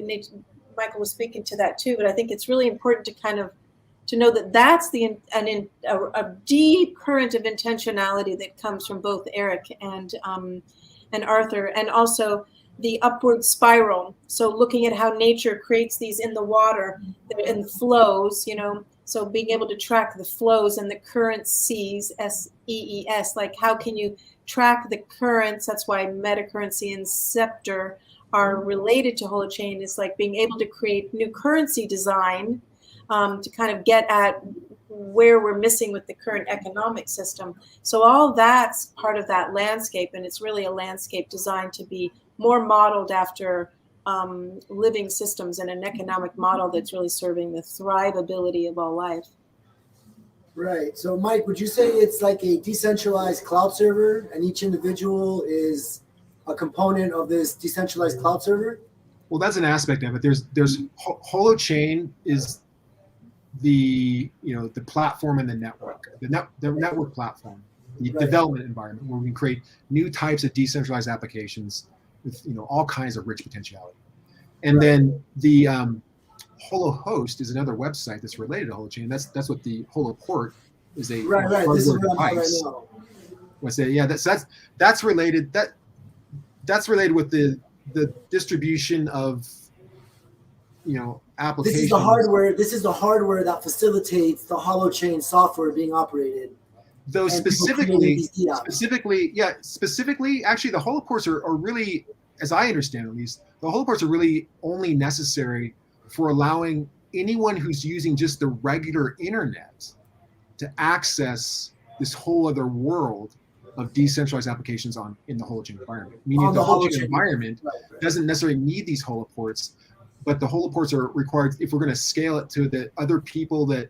Michael was speaking to that too, but I think it's really important to know that that's a deep current of intentionality that comes from both Eric and Arthur, and also the upward spiral. So looking at how nature creates these in the water and flows, so being able to track the flows and the current seas, SEES, like how can you track the currents? That's why metacurrency and scepter are related to Holochain, is like being able to create new currency design to kind of get at where we're missing with the current economic system. So all that's part of that landscape, and it's really a landscape designed to be more modeled after living systems and an economic model that's really serving the thrivability of all life. Right. So Mike, would you say it's like a decentralized cloud server and each individual is a component of this decentralized cloud server? Well, that's an aspect of it. There's Holochain is the platform and the network, the network platform, the development environment where we can create new types of decentralized applications with all kinds of rich potentiality. And then the HoloHost is another website that's related to Holochain. That's what the HoloPort is, a hardware This is what I'm device. right now. I say, yeah, that's related. That's related with the distribution of applications. This is the hardware that facilitates the Holochain software being operated. Though specifically, actually, the holoports are really, as I understand at least, the holoports are really only necessary for allowing anyone who's using just the regular internet to access this whole other world of decentralized applications in the Holochain environment. Meaning the Holochain environment doesn't necessarily need these holoports, but the holoports are required if we're going to scale it to the other people that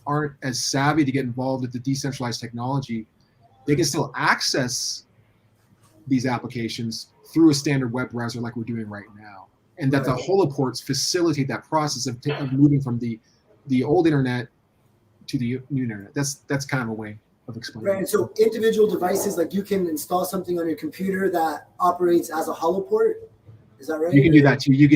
aren't as savvy to get involved with the decentralized technology. They can still access these applications through a standard web browser like we're doing right now. And that the holoports facilitate that process of moving from the old internet to the new internet. That's kind of a way of explaining. Right. And so individual devices, like you can install something on your computer that operates as a holoport. Is that right? You can do that too. You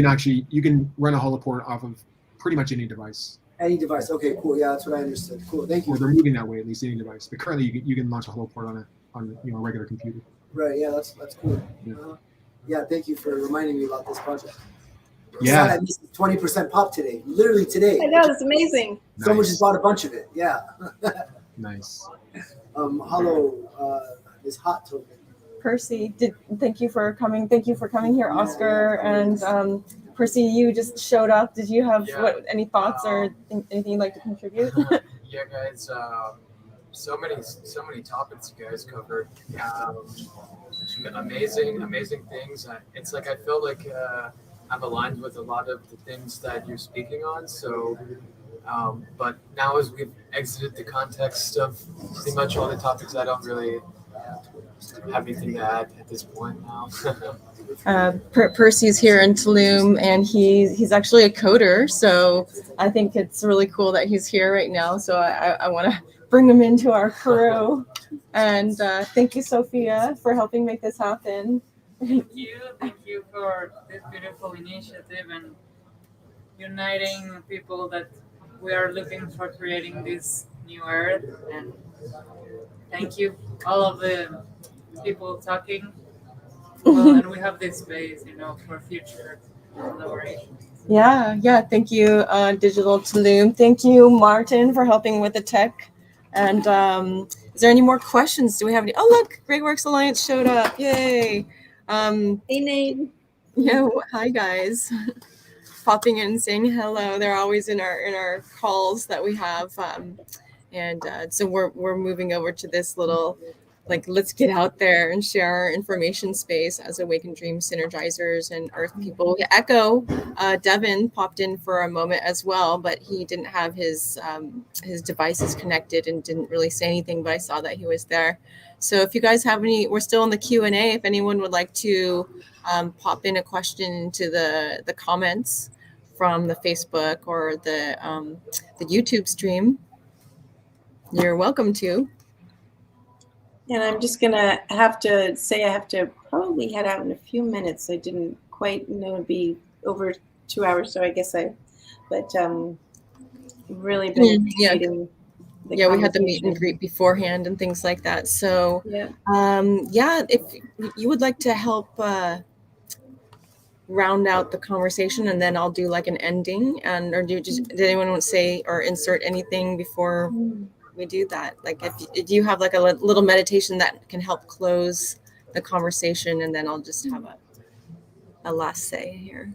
can run a holoport off of pretty much any device. Any device. Okay, cool. Yeah, that's what I understood. Cool. Thank you. Or they're moving that way, at least any device. But currently, you can launch a holoport on a regular computer. Right. Yeah, that's cool. Yeah. Yeah. Thank you for reminding me about this project. Yeah. This is 20% pop today. Literally today. I know, it's amazing. Someone Nice. just bought a bunch of it. Yeah. Nice. This hot token. Percy, thank you for coming. Thank you for coming here, Oscar. And Percy, you just showed up. Did you have any thoughts or anything you'd like to contribute? Yeah, guys. So many topics you guys covered. Amazing things. It's like I feel like I'm aligned with a lot of the things that you're speaking on. So, but now as we've exited the context of pretty much all the topics, I don't really have anything to add at this point now. Percy's here in Tulum, and he's actually a coder. So I think it's really cool that he's here right now. So I want to bring him into our crew. And thank you, Sophia, for helping make this happen. Thank you for this beautiful initiative and uniting people that we are looking for creating this new earth. And thank you, all of the people talking. Well, and we have this space, for future collaboration. Yeah. Thank you, Digital Tulum. Thank you, Martin, for helping with the tech. And is there any more questions? Do we have any? Oh, look, Great Works Alliance showed up. Yay. Hey, Nate. Yeah, hi, guys. Popping in and saying hello. They're always in our calls that we have. So we're moving over to this little, let's get out there and share our information space as Awaken Dream synergizers and Earth people. Echo, Devin popped in for a moment as well, but he didn't have his devices connected and didn't really say anything, but I saw that he was there. So if you guys have any, we're still in the Q&A. If anyone would like to pop in a question into the comments from the Facebook or the YouTube stream, you're welcome to. And I'm just going to have to say I have to probably head out in a few minutes. I didn't quite know it'd be over 2 hours, so I guess really been appreciating we had the meet and greet beforehand and things like that. So if you would like to help round out the conversation, and then I'll do an ending, did anyone want to say or insert anything before we do that? If you have a little meditation that can help close the conversation, and then I'll just have a last say here.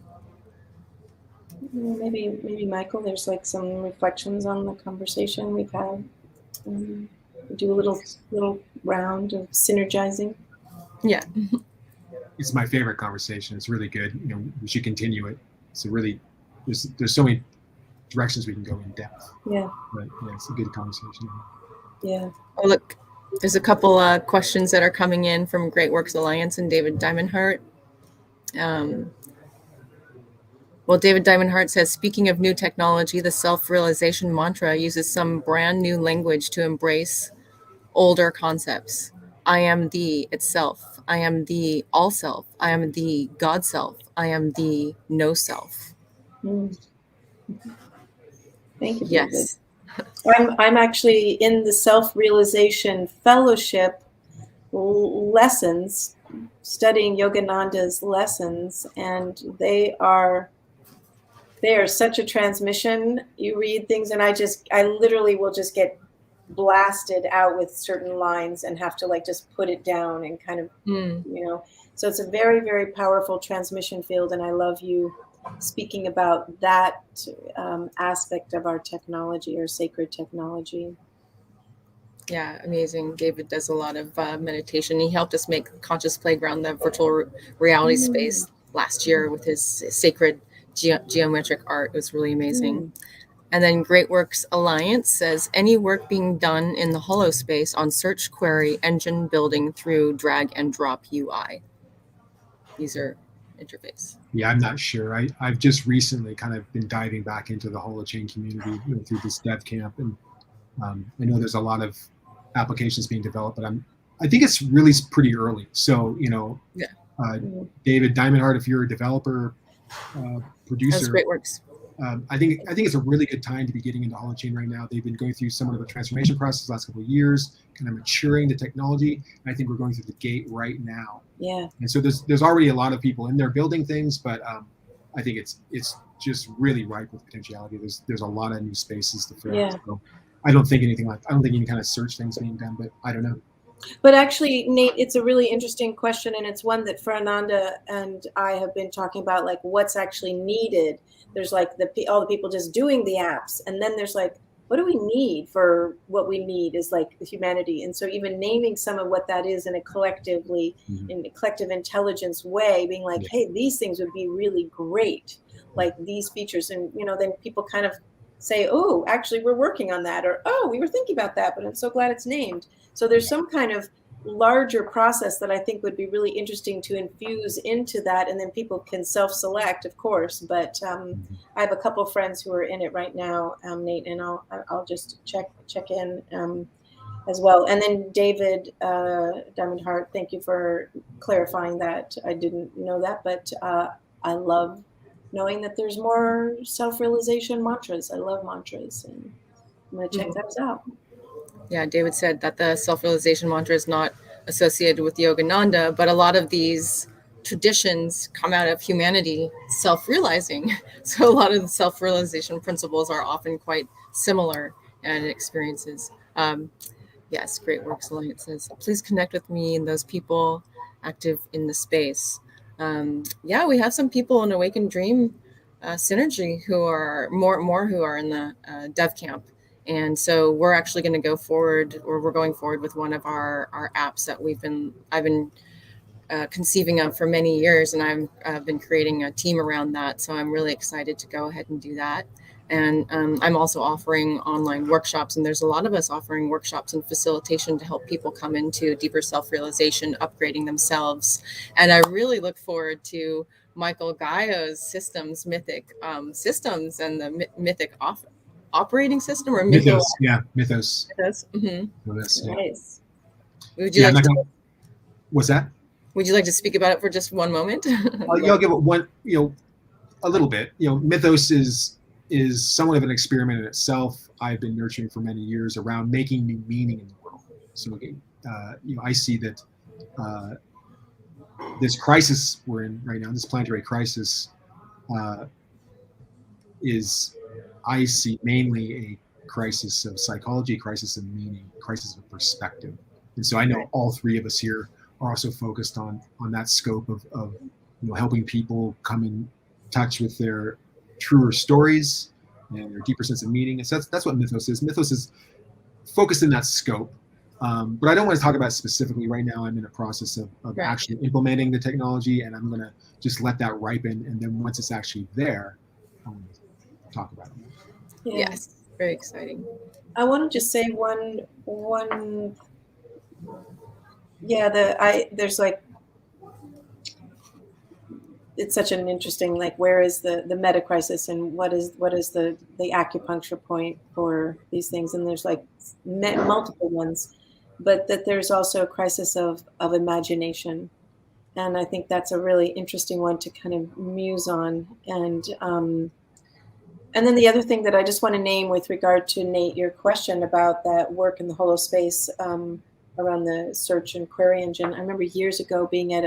Maybe Michael, there's some reflections on the conversation we've had. Do a little round of synergizing. Yeah. It's my favorite conversation. It's really good. We should continue it. It's really, there's so many directions we can go in depth. Yeah. But it's a good conversation. Yeah. Oh, look, there's a couple questions that are coming in from Great Works Alliance and David Diamondhart. David Diamondhart says, speaking of new technology, the self-realization mantra uses some brand new language to embrace older concepts. I am the itself. I am the all self. I am the God self. I am the no self. Thank you. Yes. I'm actually in the self-realization fellowship lessons, studying Yogananda's lessons, and they are such a transmission. You read things, and I literally will just get blasted out with certain lines and have to just put it down and kind of so it's a very, very powerful transmission field, and I love you speaking about that aspect of our technology, our sacred technology. Yeah, amazing. David does a lot of meditation. He helped us make Conscious Playground, the virtual reality space, last year with his sacred geometric art. It was really amazing. And then Great Works Alliance says, any work being done in the hollow space on search query engine building through drag and drop UI. User interface. Yeah, I'm not sure. I've just recently kind of been diving back into the holochain community through this dev camp, and I know there's a lot of applications being developed, but I think it's really pretty early. So David Diamondhart, if you're a developer, producer, that's Great Works. I think it's a really good time to be getting into holochain right now. They've been going through somewhat of a transformation process the last couple of years, kind of maturing the technology, and I think we're going through the gate right now. Yeah. And so there's already a lot of people in there building things, but I think it's just really ripe with potentiality. There's a lot of new spaces to fill. Yeah. So I don't think any kind of search things being done, but I don't know. But actually, Nate, it's a really interesting question, and it's one that Fernanda and I have been talking about, like what's actually needed. There's like all the people just doing the apps, and then there's like, what do we need for what we need is like the humanity. And so even naming some of what that is in a in a collective intelligence way, being like, hey, these things would be really great, like these features. And, then people kind of say, oh, actually, we're working on that, or, oh, we were thinking about that, but I'm so glad it's named. So there's some kind of larger process that I think would be really interesting to infuse into that, and then people can self-select, of course. But I have a couple of friends who are in it right now, Nate, and I'll just check in as well. And then David Diamond Heart, thank you for clarifying that. I didn't know that, but I love knowing that there's more self-realization mantras. I love mantras, and I'm going to check those out. Yeah, David said that the self-realization mantra is not associated with Yogananda, but a lot of these traditions come out of humanity self-realizing. So a lot of the self-realization principles are often quite similar in experiences. Yes, Great Works Alliance says, please connect with me and those people active in the space. Yeah, we have some people in Awaken Dream Synergy who are more who are in the dev camp. And so we're actually going to go forward, or we're going forward with one of our apps that I've been conceiving of for many years, and I've been creating a team around that. So I'm really excited to go ahead and do that. And I'm also offering online workshops, and there's a lot of us offering workshops and facilitation to help people come into deeper self-realization, upgrading themselves. And I really look forward to Michael Gaio's systems, mythic systems, and the mythic operating system, or Mythos. Yeah, Mythos. Mythos. Mm-hmm. Mythos, yeah. Nice. Would you What's that? Would you like to speak about it for just one moment? I'll give it one, a little bit. Mythos is somewhat of an experiment in itself. I've been nurturing for many years around making new meaning in the world. So, I see that this crisis we're in right now, this planetary crisis, I see mainly a crisis of psychology, crisis of meaning, crisis of perspective. And so I know all three of us here are also focused on that scope of helping people come in touch with their truer stories and their deeper sense of meaning. And so that's what Mythos is. Mythos is focused in that scope. But I don't want to talk about it specifically right now. I'm in a process of actually implementing the technology, and I'm going to just let that ripen. And then once it's actually there, I'm talk about it. Yeah. Yes, very exciting. I want to just say one there's like, it's such an interesting, like, where is the meta crisis, and what is the acupuncture point for these things? And there's like multiple ones, but that there's also a crisis of imagination. And I think that's a really interesting one to kind of muse on. And then the other thing that I just want to name with regard to, Nate, your question about that work in the holo space around the search and query engine. I remember years ago being at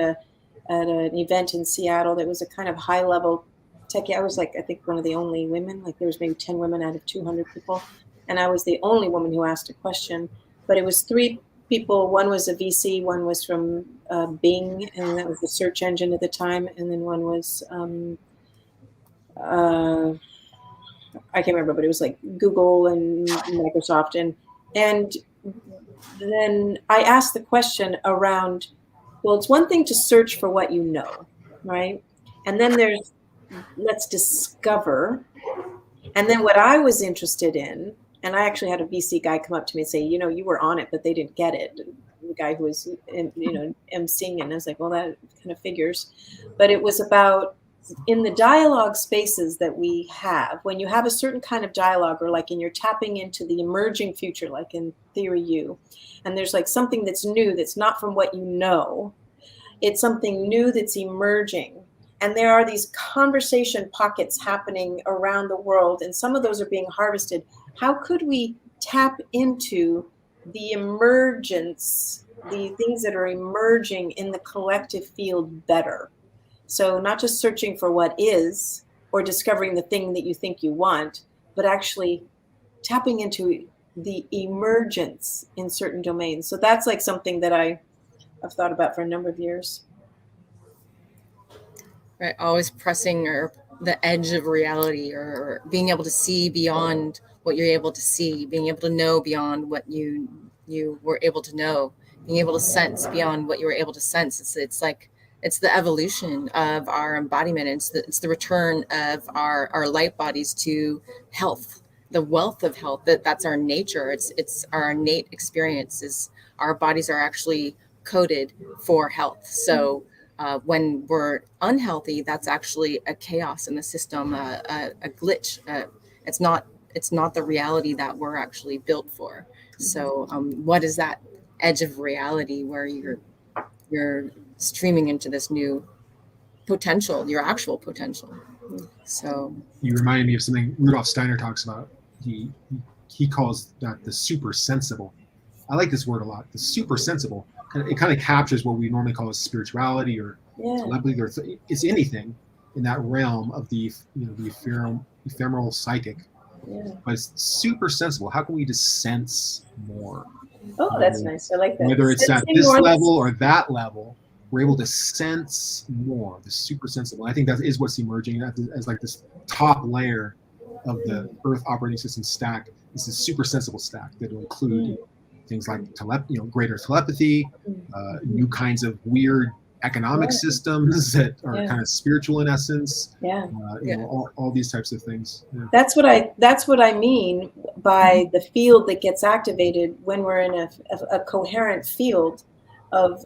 an event in Seattle that was a kind of high level tech. I was like, I think one of the only women, like there was maybe 10 women out of 200 people. And I was the only woman who asked a question, but it was three people. One was a VC, one was from Bing, and that was the search engine at the time. And then one was, I can't remember, but it was like Google and Microsoft. And then I asked the question around, well, it's one thing to search for what you know, right? And then there's, let's discover. And then what I was interested in, and I actually had a VC guy come up to me and say, you were on it, but they didn't get it. The guy who was, emceeing it. And I was like, well, that kind of figures. But it was about, in the dialogue spaces that we have, when you have a certain kind of dialogue, or like, and you're tapping into the emerging future, like in Theory U, and there's like something that's new, that's not from what you know, it's something new that's emerging. And there are these conversation pockets happening around the world, and some of those are being harvested. How could we tap into the emergence, the things that are emerging in the collective field better? So not just searching for what is or discovering the thing that you think you want, but actually tapping into the emergence in certain domains. So that's like something that I've thought about for a number of years. Right, always pressing or the edge of reality, or being able to see beyond what you're able to see, being able to know beyond what you were able to know, being able to sense beyond what you were able to sense. It's like it's the evolution of our embodiment. It's the return of our light bodies to health, the wealth of health. That's our nature. It's our innate experience. Is our bodies are actually coded for health. So when we're unhealthy, that's actually a chaos in the system, a glitch. It's not the reality that we're actually built for. So what is that edge of reality where you're streaming into this new potential, your actual potential? So You reminded me of something Rudolf Steiner talks about. He calls that the super sensible. I like this word a lot. The super sensible. It kind of captures what we normally call as spirituality or telepathy, or it's anything in that realm of the ephemeral psychic. Yeah. But it's super sensible. How can we just sense more? Oh, that's nice. I like that. Whether it's at Sensing this more level or that level, we're able to sense more. The super sensible. I think that is what's emerging as like this top layer of the Earth operating system stack. It's a super sensible stack that will include things like greater telepathy, new kinds of weird economic systems that are kind of spiritual in essence. All these types of things. Yeah. That's what I mean by the field that gets activated when we're in a coherent field of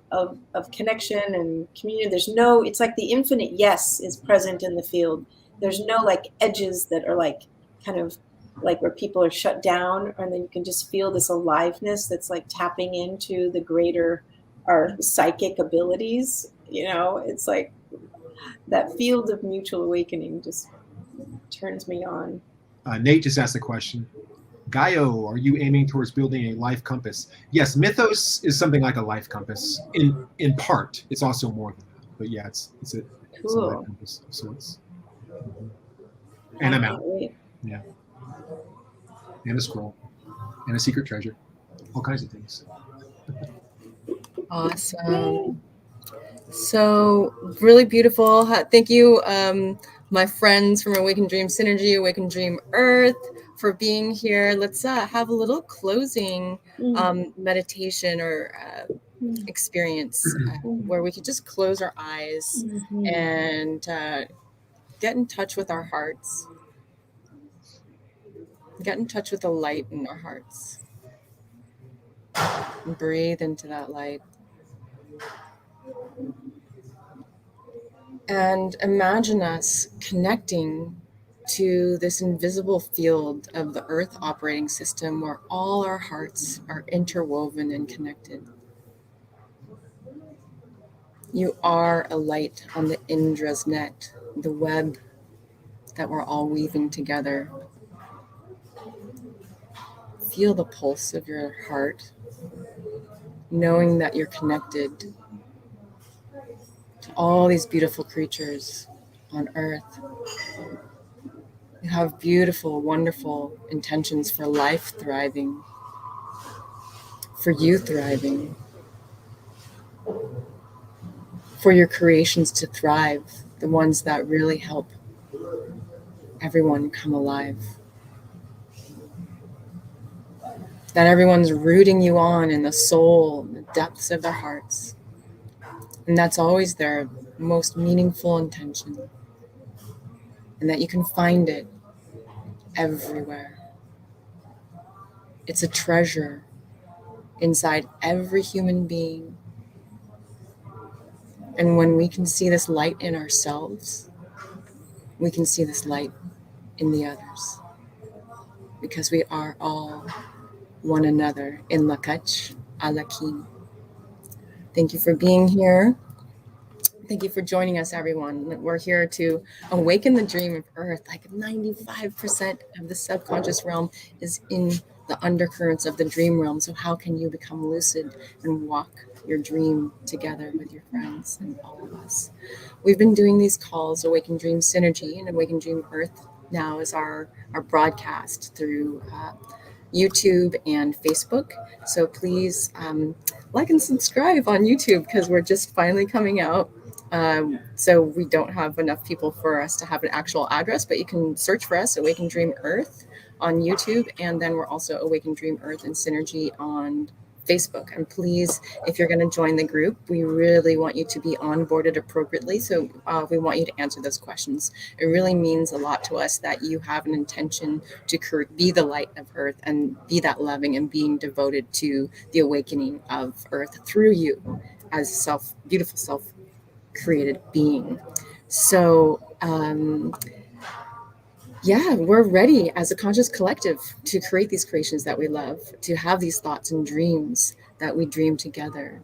connection and community. It's like the infinite yes is present in the field. There's no like edges that are like kind of like where people are shut down, and then you can just feel this aliveness that's like tapping into the greater our psychic abilities. It's like that field of mutual awakening just turns me on. Nate just asked a question. Gaio, are you aiming towards building a life compass? Yes, Mythos is something like a life compass. In part, it's also more than that. But yeah, it's a life compass of sorts. And a map. Yeah. And a scroll. And a secret treasure. All kinds of things. Awesome. So really beautiful. Thank you, my friends from Awaken Dream Synergy, Awaken Dream Earth, for being here. Let's have a little closing meditation or experience where we could just close our eyes and get in touch with our hearts. Get in touch with the light in our hearts. And breathe into that light. And imagine us connecting to this invisible field of the Earth operating system where all our hearts are interwoven and connected. You are a light on the Indra's net, the web that we're all weaving together. Feel the pulse of your heart, knowing that you're connected to all these beautiful creatures on Earth. You have beautiful, wonderful intentions for life thriving, for you thriving, for your creations to thrive, the ones that really help everyone come alive. That everyone's rooting you on in the soul, the depths of their hearts. And that's always their most meaningful intention. And that you can find it everywhere. It's a treasure inside every human being. And when we can see this light in ourselves, we can see this light in the others. Because we are all one another in Lakach Alakim. Thank you for being here. Thank you for joining us, everyone. We're here to awaken the dream of Earth. Like 95% of the subconscious realm is in the undercurrents of the dream realm. So how can you become lucid and walk your dream together with your friends and all of us? We've been doing these calls, Awaken Dream Synergy and Awaken Dream Earth Now is our broadcast through YouTube and Facebook. So please like and subscribe on YouTube because we're just finally coming out. So we don't have enough people for us to have an actual address, but you can search for us, Awaken Dream Earth, on YouTube. And then we're also Awaken Dream Earth and Synergy on Facebook. And please, if you're going to join the group, we really want you to be onboarded appropriately. So we want you to answer those questions. It really means a lot to us that you have an intention to be the light of Earth and be that loving and being devoted to the awakening of Earth through you as beautiful self-created being. So yeah, we're ready as a conscious collective to create these creations that we love, to have these thoughts and dreams that we dream together.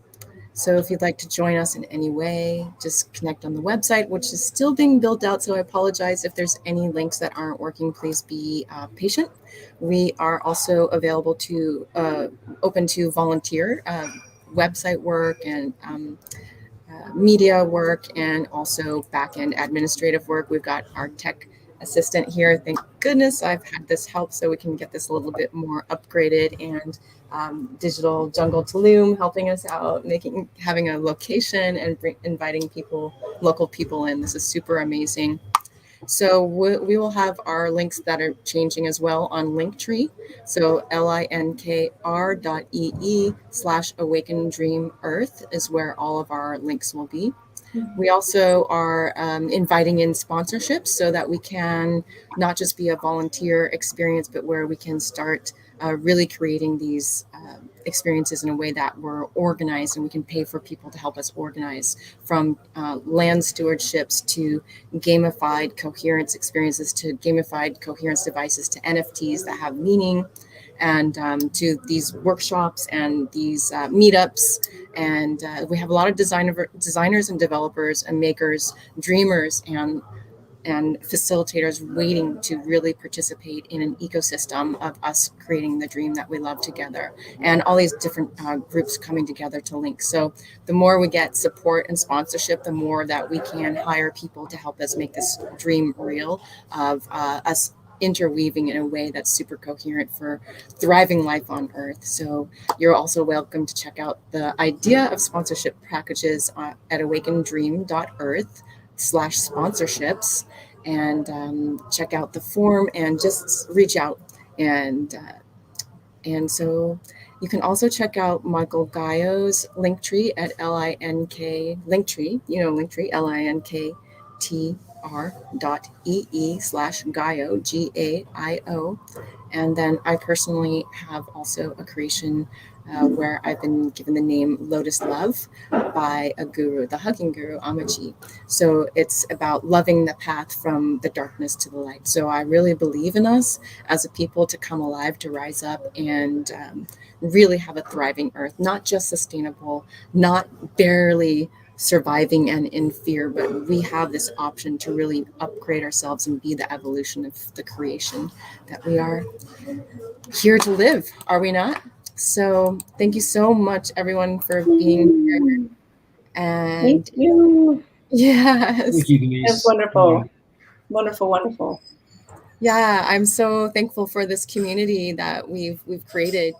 So if you'd like to join us in any way, just connect on the website, which is still being built out. So I apologize if there's any links that aren't working. Please be patient. We are also available to open to volunteer website work and media work, and also back-end administrative work. We've got our tech assistant here. Thank goodness I've had this help so we can get this a little bit more upgraded, and Digital Jungle Tulum helping us out, having a location and inviting local people in. This is super amazing. So we will have our links that are changing as well on Linktree. So linkr.ee/Awaken Dream Earth is where all of our links will be. We also are inviting in sponsorships so that we can not just be a volunteer experience, but where we can start really creating these experiences in a way that we're organized, and we can pay for people to help us organize, from land stewardships to gamified coherence experiences to gamified coherence devices to NFTs that have meaning, and to these workshops and these meetups. And we have a lot of designers and developers and makers, dreamers and facilitators waiting to really participate in an ecosystem of us creating the dream that we love together, and all these different groups coming together to link. So the more we get support and sponsorship, the more that we can hire people to help us make this dream real, of us interweaving in a way that's super coherent for thriving life on Earth. So you're also welcome to check out the idea of sponsorship packages at awakendream.earth/sponsorships, and check out the form and just reach out. And so you can also check out Michael Gaio's Linktree at Linktree, linktr.ee/Gaio, GAIO. And then I personally have also a creation where I've been given the name Lotus Love by a guru, the hugging guru, Amaji. So it's about loving the path from the darkness to the light. So I really believe in us as a people to come alive, to rise up and really have a thriving Earth, not just sustainable, not barely surviving and in fear, but we have this option to really upgrade ourselves and be the evolution of the creation that we are here to live, are we not? So thank you so much, everyone, for being here. And thank you. yes, Thank you, Denise. That's wonderful. Wonderful, wonderful. Yeah, I'm so thankful for this community that we've created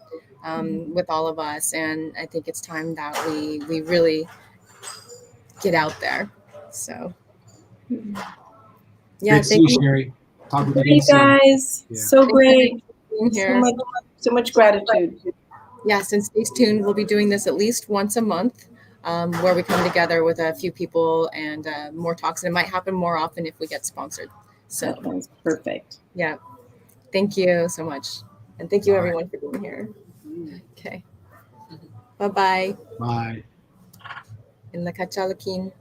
with all of us, and I think it's time that we really get out there. So yeah, Great to see you, Sheri. Talk with you again Great, soon. guys. Yeah. So great. being here. So much gratitude. Yes, and stay tuned. We'll be doing this at least once a month, where we come together with a few people and more talks. And it might happen more often if we get sponsored. So That sounds perfect. yeah, thank you so much, and thank you everyone for being here. Okay, bye. Bye. In la kachalakin.